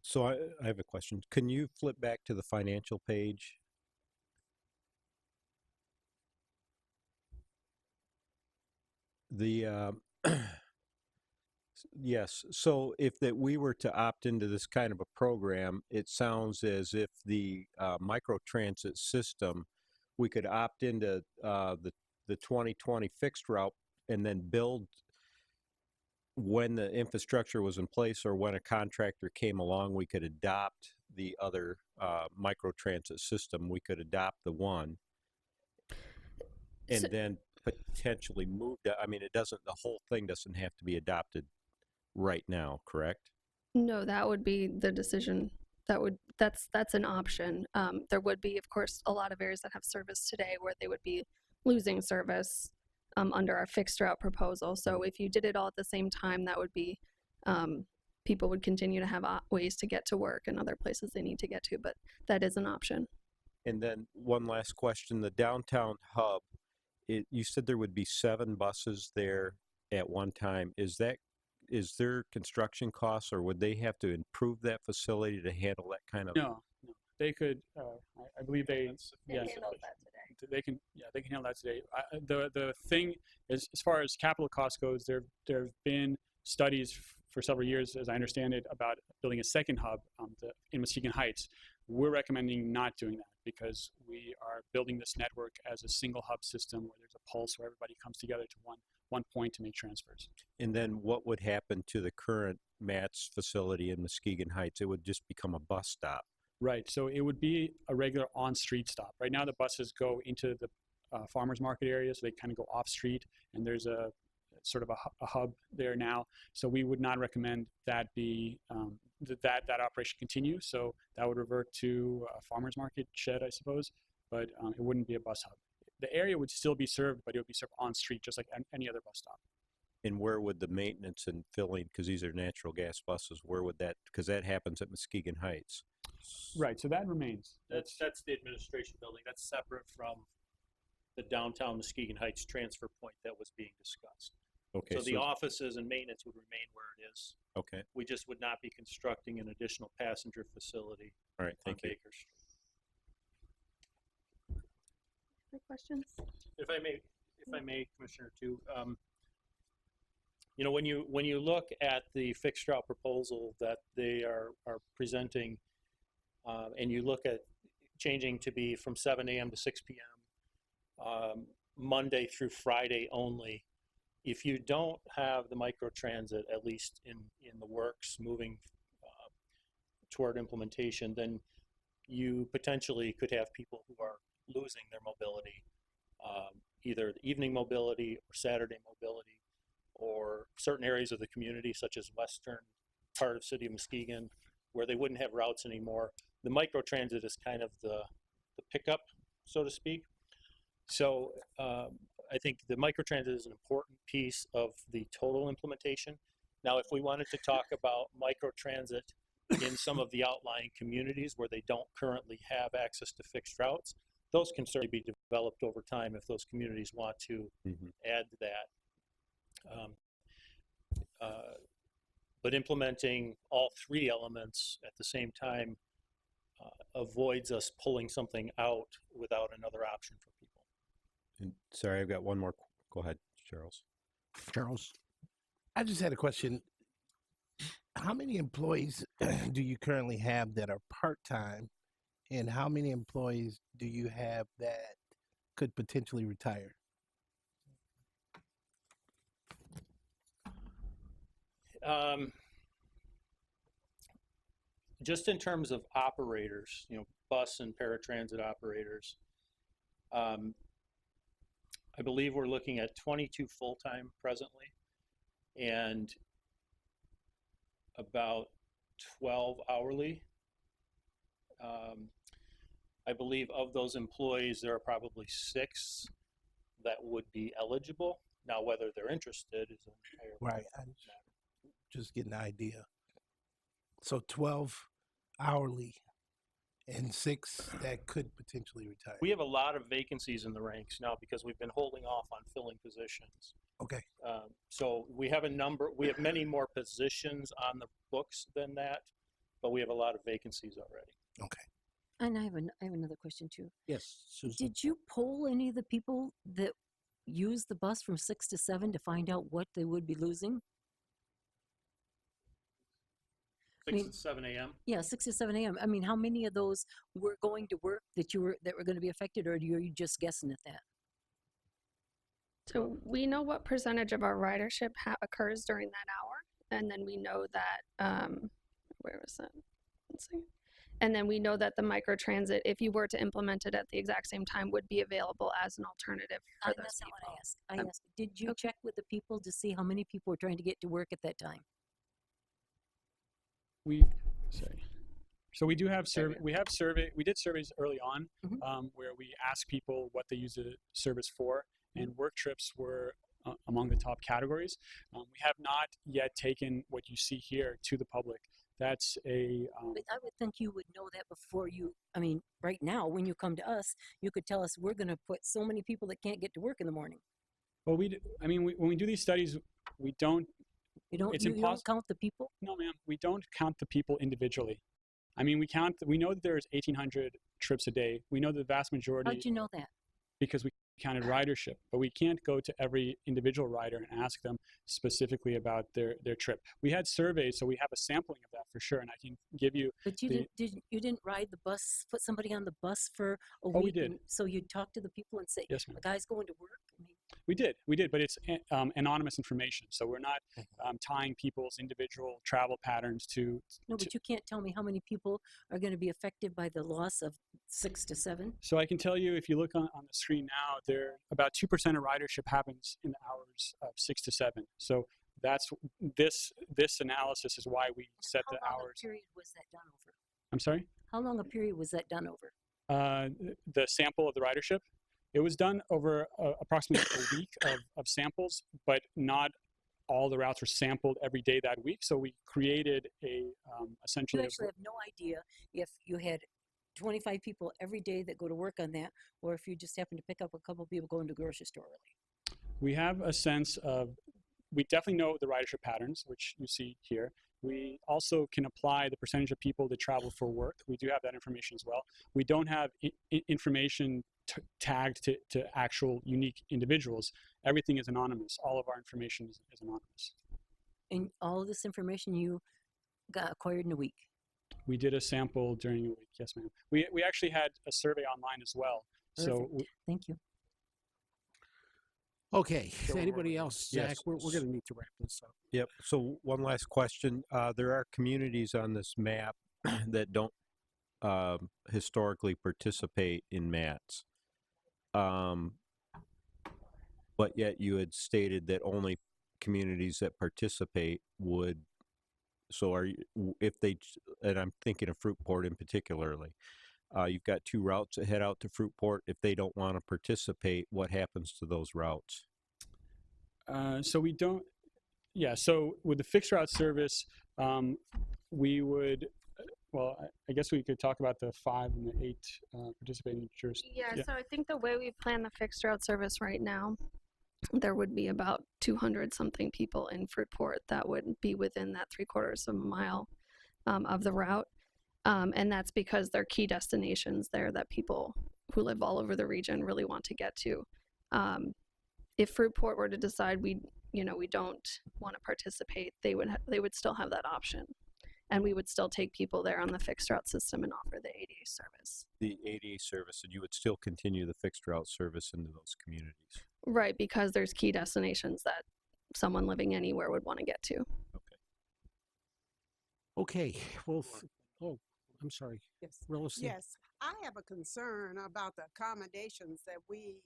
S11: So I have a question. Can you flip back to the financial page? The yes. So if we were to opt into this kind of a program, it sounds as if the microtransit system, we could opt into the 2020 fixed route and then build when the infrastructure was in place or when a contractor came along, we could adopt the other microtransit system. We could adopt the one and then potentially move to, I mean, the whole thing doesn't have to be adopted right now, correct?
S9: No, that would be the decision. That's an option. There would be, of course, a lot of areas that have service today where they would be losing service under our fixed route proposal. So if you did it all at the same time, that would be people would continue to have ways to get to work and other places they need to get to, but that is an option.
S11: And then one last question, the downtown hub, you said there would be 7 buses there at one time. Is there construction costs, or would they have to improve that facility to handle that kind of?
S6: No. They could, I believe they, yes, they can handle that today. The thing is, as far as capital cost goes, there have been studies for several years, as I understand it, about building a second hub in Muskegon Heights. We're recommending not doing that because we are building this network as a single hub system where there's a pulse where everybody comes together to one point to make transfers.
S11: And then what would happen to the current MATS facility in Muskegon Heights? It would just become a bus stop.
S6: Right. So it would be a regular on-street stop. Right now, the buses go into the farmers market area, so they kind of go off-street, and there's a sort of a hub there now. So we would not recommend that be that operation continue. So that would revert to a farmers market shed, I suppose, but it wouldn't be a bus hub. The area would still be served, but it would be served on-street, just like any other bus stop.
S11: And where would the maintenance and filling, because these are natural gas buses, where would that, because that happens at Muskegon Heights.
S6: Right, so that remains.
S5: That's the administration building. That's separate from the downtown Muskegon Heights transfer point that was being discussed.
S11: Okay.
S5: So the offices and maintenance would remain where it is.
S11: Okay.
S5: We just would not be constructing an additional passenger facility
S11: All right.
S5: on
S11: Thank you.
S5: Baker Street.
S9: Other questions?
S5: If I may, Commissioner, too. You know, when you look at the fixed route proposal that they are presenting, and you look at changing to be from 7 a.m. to 6 p.m. Monday through Friday only, if you don't have the microtransit at least in the works moving toward implementation, then you potentially could have people who are losing their mobility, either the evening mobility or Saturday mobility, or certain areas of the community such as western part of the city of Muskegon where they wouldn't have routes anymore. The microtransit is kind of the pickup, so to speak. So I think the microtransit is an important piece of the total implementation. Now, if we wanted to talk about microtransit in some of the outlying communities where they don't currently have access to fixed routes, those can certainly be developed over time if those communities want to add to that. But implementing all three elements at the same time avoids us pulling something out without another option for people.
S11: And sorry, I've got one more. Go ahead, Charles.
S1: Charles.
S8: I just had a question. How many employees do you currently have that are part-time, and how many employees do you have that could potentially retire?
S5: Just in terms of operators, you know, bus and paratransit operators, I believe we're looking at 22 full-time presently and about 12 hourly. I believe of those employees, there are probably 6 that would be eligible. Now, whether they're interested is an entire
S8: Right. I'm just getting an idea. So 12 hourly and 6 that could potentially retire.
S5: We have a lot of vacancies in the ranks now because we've been holding off on filling positions.
S8: Okay.
S5: So we have many more positions on the books than that, but we have a lot of vacancies already.
S8: Okay.
S7: And I have another question too.
S1: Yes, Susan.
S7: Did you poll any of the people that use the bus from 6 to 7 to find out what they would be losing?
S5: 6 to 7 a.m.
S7: Yeah, 6 to 7 a.m. I mean, how many of those were going to work that were going to be affected, or are you just guessing at that?
S9: So we know what percentage of our ridership occurs during that hour, and then we know that where was that? Let's see. And then we know that the microtransit, if you were to implement it at the exact same time, would be available as an alternative for those
S7: That's not
S9: people.
S7: what I asked. I asked, did you check with the people to see how many people were trying to get to work at that time?
S6: We do have survey. We did surveys early on where we asked people what they use the service for, and work trips were among the top categories. We have not yet taken what you see here to the public. That's a.
S7: But I would think you would know that before you. I mean, right now, when you come to us, you could tell us we're going to put so many people that can't get to work in the morning.
S6: Well, when we do these studies, we don't.
S7: You don't.
S6: It's
S7: You don't count the people.
S6: No, ma'am. We don't count the people individually. I mean, we know that there's 1,800 trips a day. We know the vast majority.
S7: How'd you know that?
S6: because we counted ridership, but we can't go to every individual rider and ask them specifically about their trip. We had surveys, so we have a sampling of that for sure, and I can give you.
S7: But you you didn't ride the bus, put somebody on the bus for a week.
S6: Oh, we did.
S7: And so you'd talk to the people and say,
S6: Yes, ma'am.
S7: a guy's going to work. I mean,
S6: We did, but it's anonymous information, so we're not tying people's individual travel patterns to.
S7: no, but you can't tell me how many people are going to be affected by the loss of 6 to 7.
S6: So I can tell you, if you look on the screen now, there about 2% of ridership happens in the hours of 6 to 7. So that's this analysis is why we set the
S7: How long
S6: hours.
S7: a period was that done over?
S6: I'm sorry.
S7: How long a period was that done over?
S6: The sample of the ridership, it was done over approximately a week of samples, but not all the routes were sampled every day that week. So we created essentially.
S7: You actually have no idea if you had 25 people every day that go to work on that, or if you just happen to pick up a couple people going to the grocery store early.
S6: We have a sense of, we definitely know the ridership patterns, which you see here. We also can apply the percentage of people that travel for work. We do have that information as well. We don't have information tagged to actual unique individuals. Everything is anonymous. All of our information is anonymous.
S7: And all of this information you got acquired in a week.
S6: We did a sample during a week. Yes, ma'am. We actually had a survey online as well. So
S7: Thank you.
S1: Okay, anybody else? Zach,
S11: Yes.
S1: we're going to need to wrap this up.
S11: Yep. So one last question. There are communities on this map that don't historically participate in MATs. But yet you had stated that only communities that participate would. So are you, if they, and I'm thinking of Fruitport in particularly, you've got 2 routes that head out to Fruitport. If they don't want to participate, what happens to those routes?
S6: So we don't, yeah, so with the fixed route service, we would, well, I guess we could talk about the 5 and the 8 participating jurisdictions.
S9: Yeah, so I think the way we plan the fixed route service right now, there would be about 200 something people in Fruitport that would be within that 3/4 of a mile of the route. And that's because they're key destinations there that people who live all over the region really want to get to. If Fruitport were to decide we don't want to participate, they would still have that option, and we would still take people there on the fixed route system and offer the ADA service.
S11: The ADA service, and you would still continue the fixed route service into those communities.
S9: Right, because there's key destinations that someone living anywhere would want to get to.
S1: Okay, well, oh, I'm sorry.
S4: Yes.
S1: Real estate.
S4: Yes, I have a concern about the accommodations that we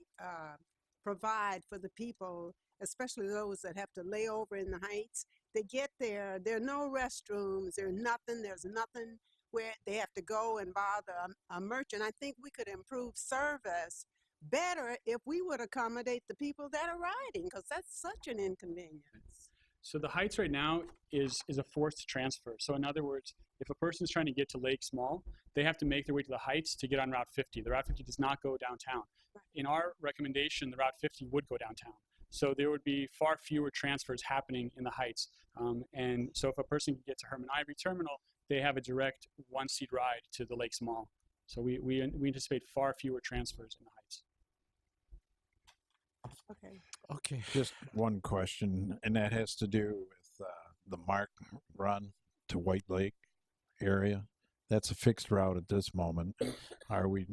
S4: provide for the people, especially those that have to lay over in the Heights. They get there, there are no restrooms, there's nothing where they have to go and bother a merchant. I think we could improve service better if we would accommodate the people that are riding, because that's such an inconvenience.
S6: So the Heights right now is a forced transfer. So in other words, if a person is trying to get to Lakes Mall, they have to make their way to the Heights to get on Route 50. The Route 50 does not go downtown. In our recommendation, the Route 50 would go downtown. So there would be far fewer transfers happening in the Heights. And so if a person can get to Herman Ivory Terminal, they have a direct 1-seat ride to the Lakes Mall. So we anticipate far fewer transfers in the Heights.
S4: Okay.
S1: Okay.
S12: Just one question, and that has to do with the Mark Run to White Lake area. That's a fixed route at this moment. Are we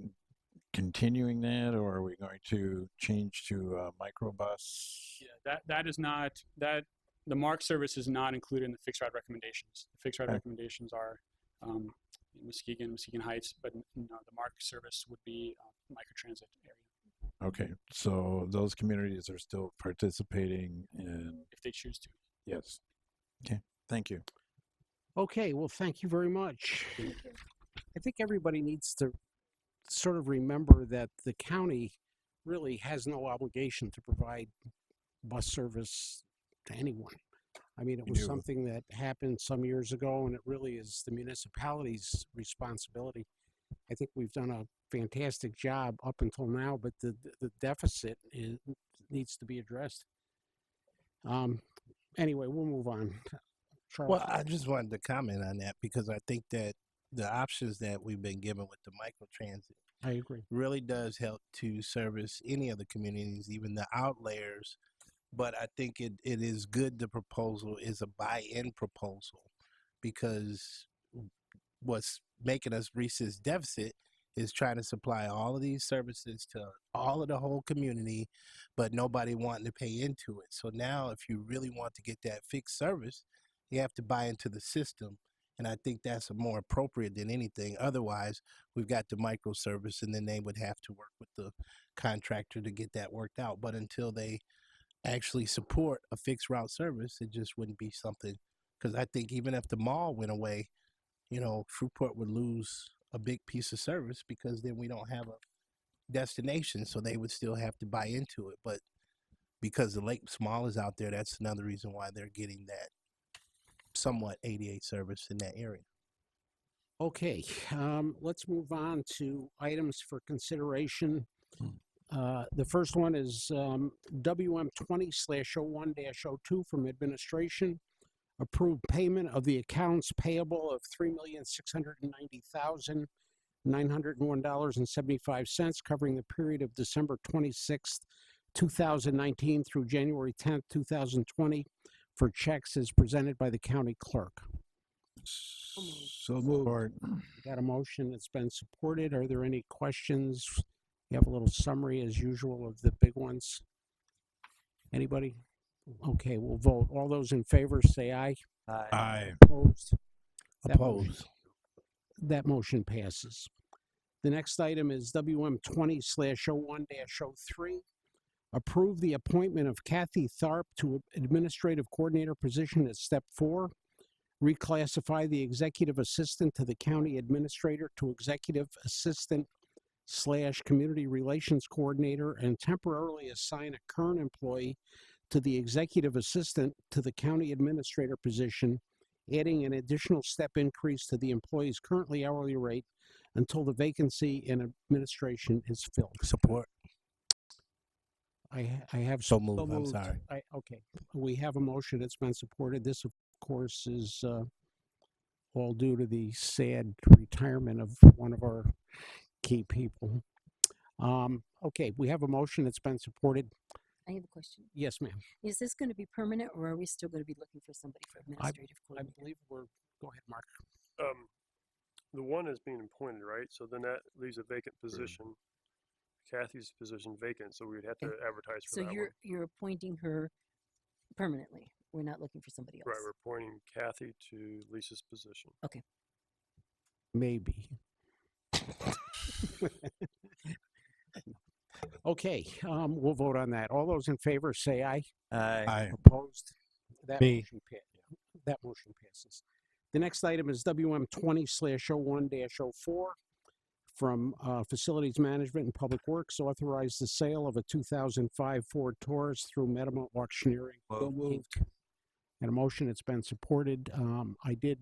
S12: continuing that, or are we going to change to a microbus?
S6: Yeah, that is not, that the MARC service is not included in the fixed route recommendations. The fixed route
S12: Okay.
S6: recommendations are in Muskegon Heights, but the MARC service would be microtransit area.
S12: Okay, so those communities are still participating in,
S6: If they choose to.
S12: yes. Okay, thank you.
S1: Okay, well, thank you very much. I think everybody needs to sort of remember that the county really has no obligation to provide bus service to anyone. I mean, it was
S12: do.
S1: something that happened some years ago, and it really is the municipality's responsibility. I think we've done a fantastic job up until now, but the deficit needs to be addressed. Anyway, we'll move on. Charles.
S8: Well, I just wanted to comment on that because I think that the options that we've been given with the microtransit
S1: I agree.
S8: really does help to service any of the communities, even the outliers. But I think it is good the proposal is a buy-in proposal, because what's making us reach this deficit is trying to supply all of these services to all of the whole community, but nobody wanting to pay into it. So now if you really want to get that fixed service, you have to buy into the system. And I think that's more appropriate than anything. Otherwise, we've got the microservice, and then they would have to work with the contractor to get that worked out. But until they actually support a fixed route service, it just wouldn't be something. Because I think even if the mall went away, Fruitport would lose a big piece of service, because then we don't have a destination. So they would still have to buy into it. But because the Lake Mall is out there, that's another reason why they're getting that somewhat 88 service in that area.
S1: Okay, let's move on to items for consideration. The first one is WM20/01-02 from administration. Approved payment of the accounts payable of $3,690,901.75, covering the period of December 26th, 2019 through January 10th, 2020, for checks as presented by the county clerk.
S3: So moved.
S12: Support.
S1: Got a motion that's been supported. Are there any questions? You have a little summary as usual of the big ones. Anybody? Okay, we'll vote. All those in favor say aye.
S12: Aye.
S1: Opposed?
S8: Opposed.
S1: That motion passes. The next item is WM20/01-03. Approve the appointment of Kathy Tharp to Administrative Coordinator position at Step 4. Reclassify the Executive Assistant to the County Administrator to Executive Assistant/Community Relations Coordinator, and temporarily assign a current employee to the Executive Assistant to the County Administrator position, adding an additional step increase to the employee's currently hourly rate until the vacancy in administration is filled.
S8: Support.
S1: I have
S8: So moved. I'm
S3: moved.
S8: sorry.
S1: okay. We have a motion that's been supported. This, of course, is all due to the sad retirement of one of our key people. Okay, we have a motion that's been supported.
S7: I have a question.
S1: Yes, ma'am.
S7: Is this going to be permanent, or are we still going to be looking for somebody for administrative
S1: I
S7: coordinator?
S1: believe we're. Go ahead, Mark.
S10: The one is being appointed, right? So then that leaves a vacant position. Kathy's position vacant, so we would have to advertise for
S7: So
S10: that
S7: you're appointing her permanently. We're not looking for somebody else.
S10: one. Right, we're appointing Kathy to Lisa's position.
S1: Maybe. Okay, we'll vote on that. All those in favor say aye.
S12: Aye.
S1: Opposed? That
S3: Me.
S1: motion passes. The next item is WM20/01-04 from Facilities Management and Public Works. Authorize the sale of a 2005 Ford Taurus through Metamor Auctioneering.
S3: So moved.
S1: Inc. And a motion that's been supported.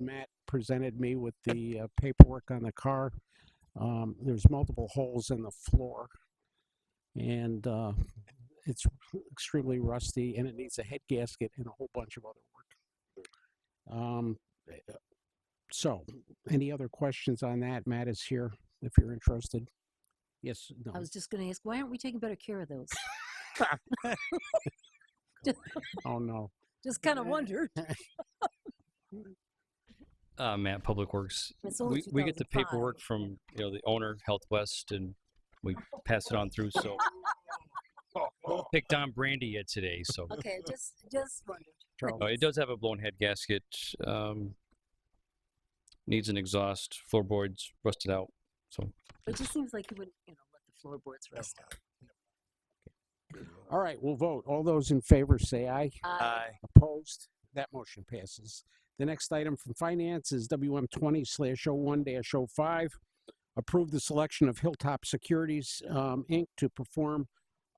S1: Matt presented me with the paperwork on the car. There's multiple holes in the floor, and it's extremely rusty, and it needs a head gasket and a whole bunch of other work. So, any other questions on that? Matt is here if you're interested. Yes, no.
S7: I was just going to ask, why aren't we taking better care of those?
S1: Oh, no.
S7: Just kind of wondered.
S13: Matt, Public Works.
S7: It's only
S13: We get the
S7: 2005.
S13: paperwork from the owner, Health West, and we pass it on through. So picked on Brandy yet today. So
S7: Okay, just wondered.
S13: it does have a blown head gasket. Needs an exhaust. Floorboards rusted out. So
S7: It just seems like you wouldn't, let the floorboards rust out.
S1: All right, we'll vote. All those in favor say aye.
S3: Aye.
S1: Opposed? That motion passes. The next item from Finance is WM20/01-05. Approve the selection of Hilltop Securities, Inc. to perform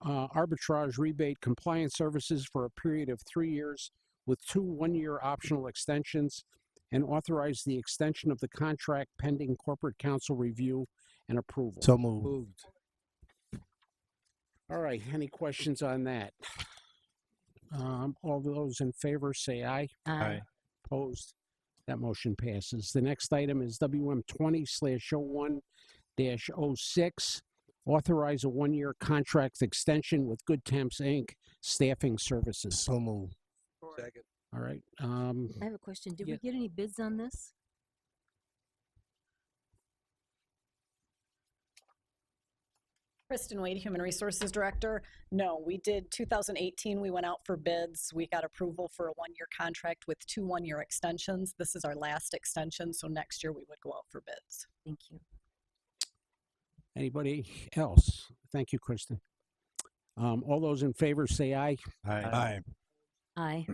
S1: arbitrage rebate compliance services for a period of 3 years with 2 one-year optional extensions, and authorize the extension of the contract pending corporate counsel review and approval.
S8: So moved.
S3: Moved.
S1: All right, any questions on that? All those in favor say aye.
S7: Aye.
S1: Opposed? That motion passes. The next item is WM20/01-06, 2021-06. Authorize a one-year contract extension with Good Temps Inc. Staffing Services.
S8: So moved.
S3: Second.
S1: All right.
S7: I have a question. Did
S1: Yeah.
S7: we get any bids on this?
S14: Kristen Wade, Human Resources Director. No, we did 2018. We went out for bids. We got approval for a one-year contract with 2 one-year extensions. This is our last extension, so next year we would go out for bids.
S7: Thank you.
S1: Anybody else? Thank you, Kristen. All those in favor say aye.
S12: Aye.
S7: Aye.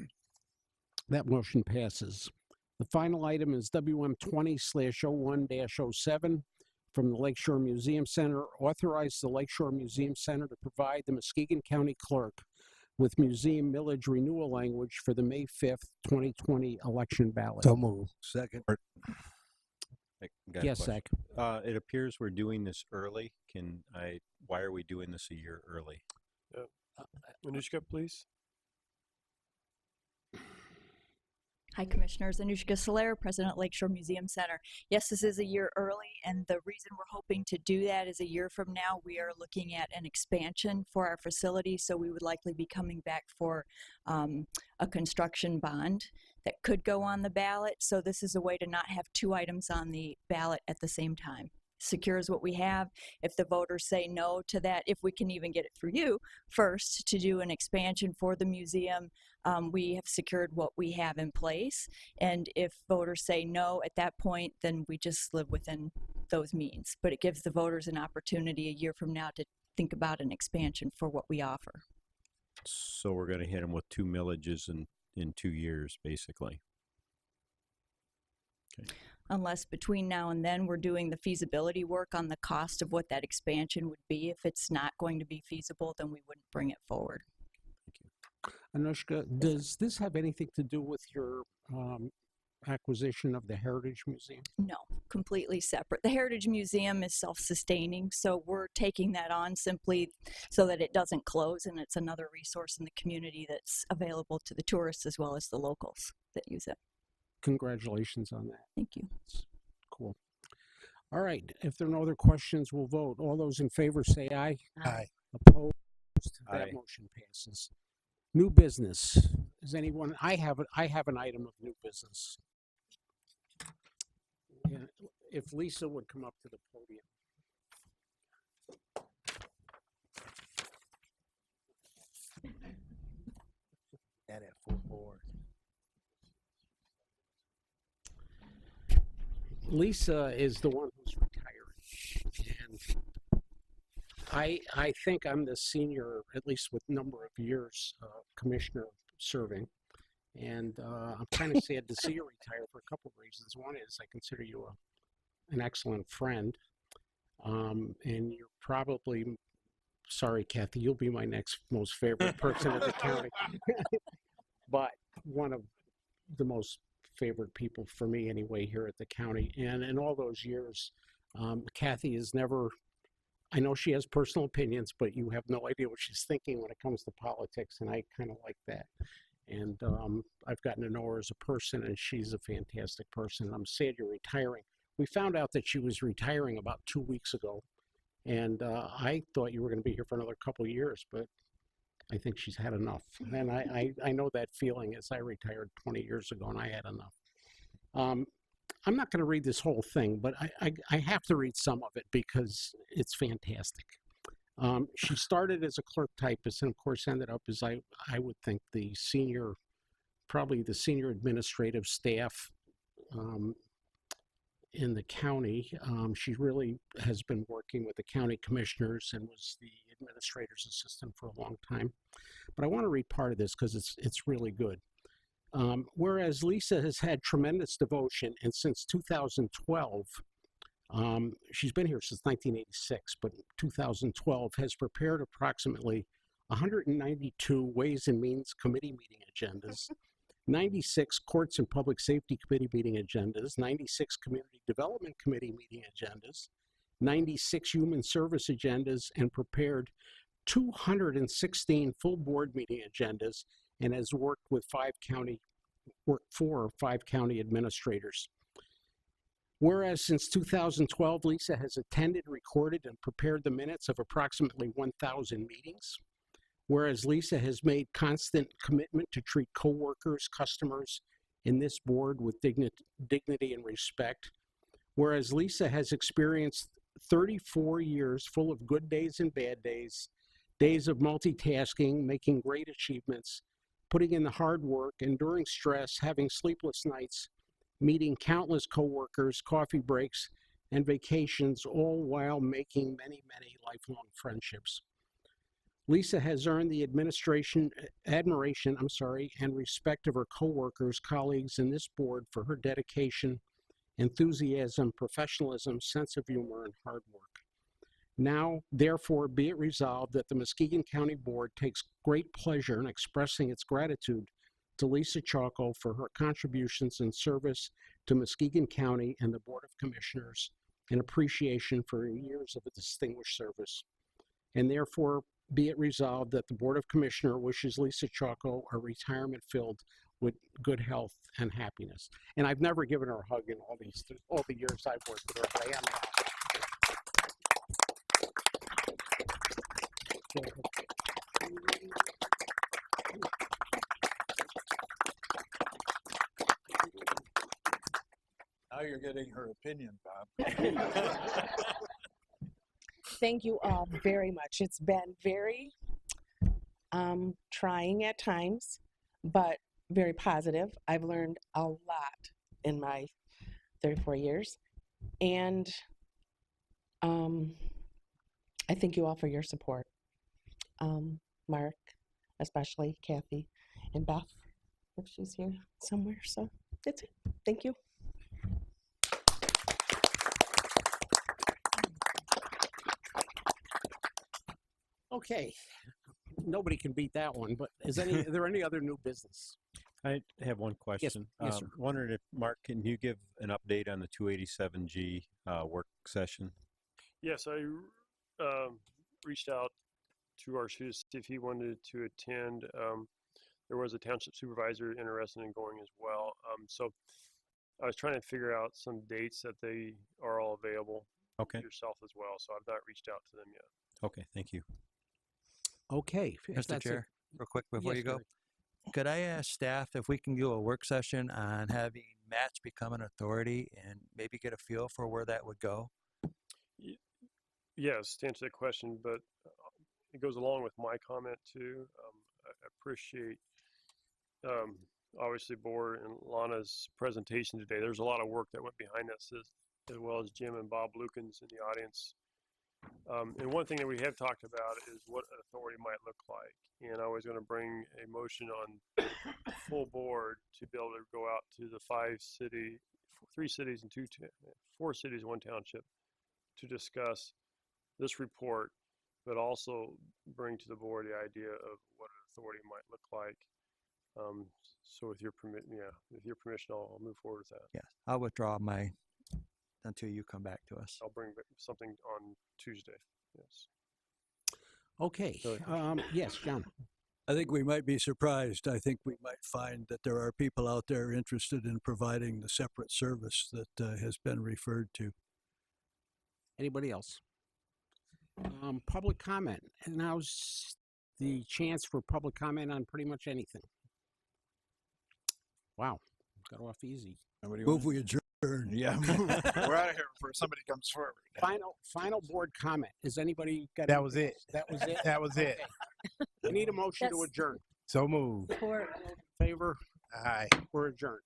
S1: That motion passes. The final item is WM 20/01-07 from the Lakeshore Museum Center. Authorize the Lakeshore Museum Center to provide the Muskegon County Clerk with museum millage renewal language for the May 5th, 2020 election ballot.
S8: So moved.
S3: Second.
S11: I got a
S1: Yes,
S11: question.
S1: Zach.
S11: It appears we're doing this early. Why are we doing this a year early?
S10: Anushka, please.
S15: Hi, Commissioners. Anushka Soler, President, Lakeshore Museum Center. Yes, this is a year early, and the reason we're hoping to do that is a year from now, we are looking at an expansion for our facility, so we would likely be coming back for a construction bond that could go on the ballot. So this is a way to not have 2 items on the ballot at the same time. Secures what we have. If the voters say no to that, if we can even get it through you first to do an expansion for the museum, we have secured what we have in place. And if voters say no at that point, then we just live within those means. But it gives the voters an opportunity a year from now to think about an expansion for what we offer.
S11: So we're going to hit them with 2 millages in 2 years, basically. Okay.
S15: Unless between now and then we're doing the feasibility work on the cost of what that expansion would be. If it's not going to be feasible, then we wouldn't bring it forward.
S1: Anushka, does this have anything to do with your acquisition of the Heritage Museum?
S15: No, completely separate. The Heritage Museum is self-sustaining, so we're taking that on simply so that it doesn't close, and it's another resource in the community that's available to the tourists as well as the locals that use it.
S1: Congratulations on that.
S15: Thank you.
S1: Cool. All right. If there are no other questions, we'll vote. All those in favor say aye.
S8: Aye.
S1: Opposed? That
S11: Aye.
S1: motion passes. New business. Is anyone? I have an item of new business. Yeah, if Lisa would come up to the podium.
S8: At full board.
S1: Lisa is the one who's retiring, and I think I'm the senior, at least with number of years, commissioner serving, and I'm kind of sad to see you retire for a couple of reasons. One is I consider you an excellent friend, and you're probably, sorry, Kathy, you'll be my next most favorite person in the county, but one of the most favorite people for me anyway here at the county. And in all those years, Kathy is never, I know she has personal opinions, but you have no idea what she's thinking when it comes to politics, and I kind of like that. And I've gotten to know her as a person, and she's a fantastic person. I'm sad you're retiring. We found out that she was retiring about 2 weeks ago, and I thought you were going to be here for another couple of years, but I think she's had enough. And I know that feeling as I retired 20 years ago, and I had enough. I'm not going to read this whole thing, but I have to read some of it because it's fantastic. She started as a clerk typist and, of course, ended up as I would think probably the senior administrative staff in the county. She really has been working with the county commissioners and was the administrator's assistant for a long time. But I want to read part of this because it's really good. Whereas Lisa has had tremendous devotion, and since 2012, she's been here since 1986, but 2012 has prepared approximately 192 Ways and Means Committee meeting agendas, 96 Courts and Public Safety Committee meeting agendas, 96 Community Development Committee meeting agendas, 96 Human Service agendas, and prepared 216 full board meeting agendas, and has worked for 5 county administrators. Whereas since 2012, Lisa has attended, recorded, and prepared the minutes of approximately 1,000 meetings. Whereas Lisa has made constant commitment to treat coworkers, customers, and this board with dignity and respect. Whereas Lisa has experienced 34 years full of good days and bad days, days of multitasking, making great achievements, putting in the hard work, enduring stress, having sleepless nights, meeting countless coworkers, coffee breaks, and vacations, all while making many, many lifelong friendships. Lisa has earned the admiration, and respect of her coworkers, colleagues, and this board for her dedication, enthusiasm, professionalism, sense of humor, and hard work. Now, therefore, be it resolved that the Muskegon County Board takes great pleasure in expressing its gratitude to Lisa Chalko for her contributions and service to Muskegon County and the Board of Commissioners, and appreciation for her years of a distinguished service. And therefore, be it resolved that the Board of Commissioners wishes Lisa Chalko a retirement filled with good health and happiness. And I've never given her a hug in all the years I've worked with her, but I am
S12: Now you're getting her opinion, Bob.
S16: Thank you all very much. It's been very trying at times, but very positive. I've learned a lot in my 34 years. And I thank you all for your support. Mark, especially Kathy, and Beth, if she's here somewhere. So that's it. Thank you.
S1: Okay, nobody can beat that one, but is there any other new business?
S11: I have one question.
S1: Yes, sir.
S11: Wondering if, Mark, can you give an update on the 287G work session?
S10: Yes, I reached out to our student to see if he wanted to attend. There was a township supervisor interested in going as well. So I was trying to figure out some dates that they are all available.
S11: Okay.
S10: Yourself as well. So I've not reached out to them yet.
S11: Okay, thank you.
S1: Okay.
S17: Mr. Chair, real quick before
S1: Yes,
S17: you go,
S1: Gary.
S17: could I ask staff if we can do a work session on having match become an authority and maybe get a feel for where that would go?
S10: Yes, to answer that question, but it goes along with my comment too. I appreciate obviously Board and Lana's presentation today. There's a lot of work that went behind that, as well as Jim and Bob Lukens in the audience. And one thing that we have talked about is what an authority might look like. And I was going to bring a motion on full board to be able to go out to the 3 cities and 4 cities, 1 township to discuss this report, but also bring to the board the idea of what an authority might look like. So with your permission, I'll move forward with that.
S17: Yeah, I'll withdraw my until you come back to us.
S10: I'll bring something on Tuesday. Yes.
S1: Okay. Yes, John.
S3: I think we might be surprised. I think we might find that there are people out there interested in providing the separate service that has been referred to.
S1: Anybody else? Public comment. And now's the chance for public comment on pretty much anything. Wow, got off easy.
S3: Move we adjourn. Yeah.
S12: We're out of here before somebody comes forward.
S1: Final board comment. Has anybody got?
S8: That was it.
S1: That was it.
S8: That was it.
S1: I need a motion to adjourn.
S8: So move.
S1: Favor.
S8: Aye.
S1: We're adjourned.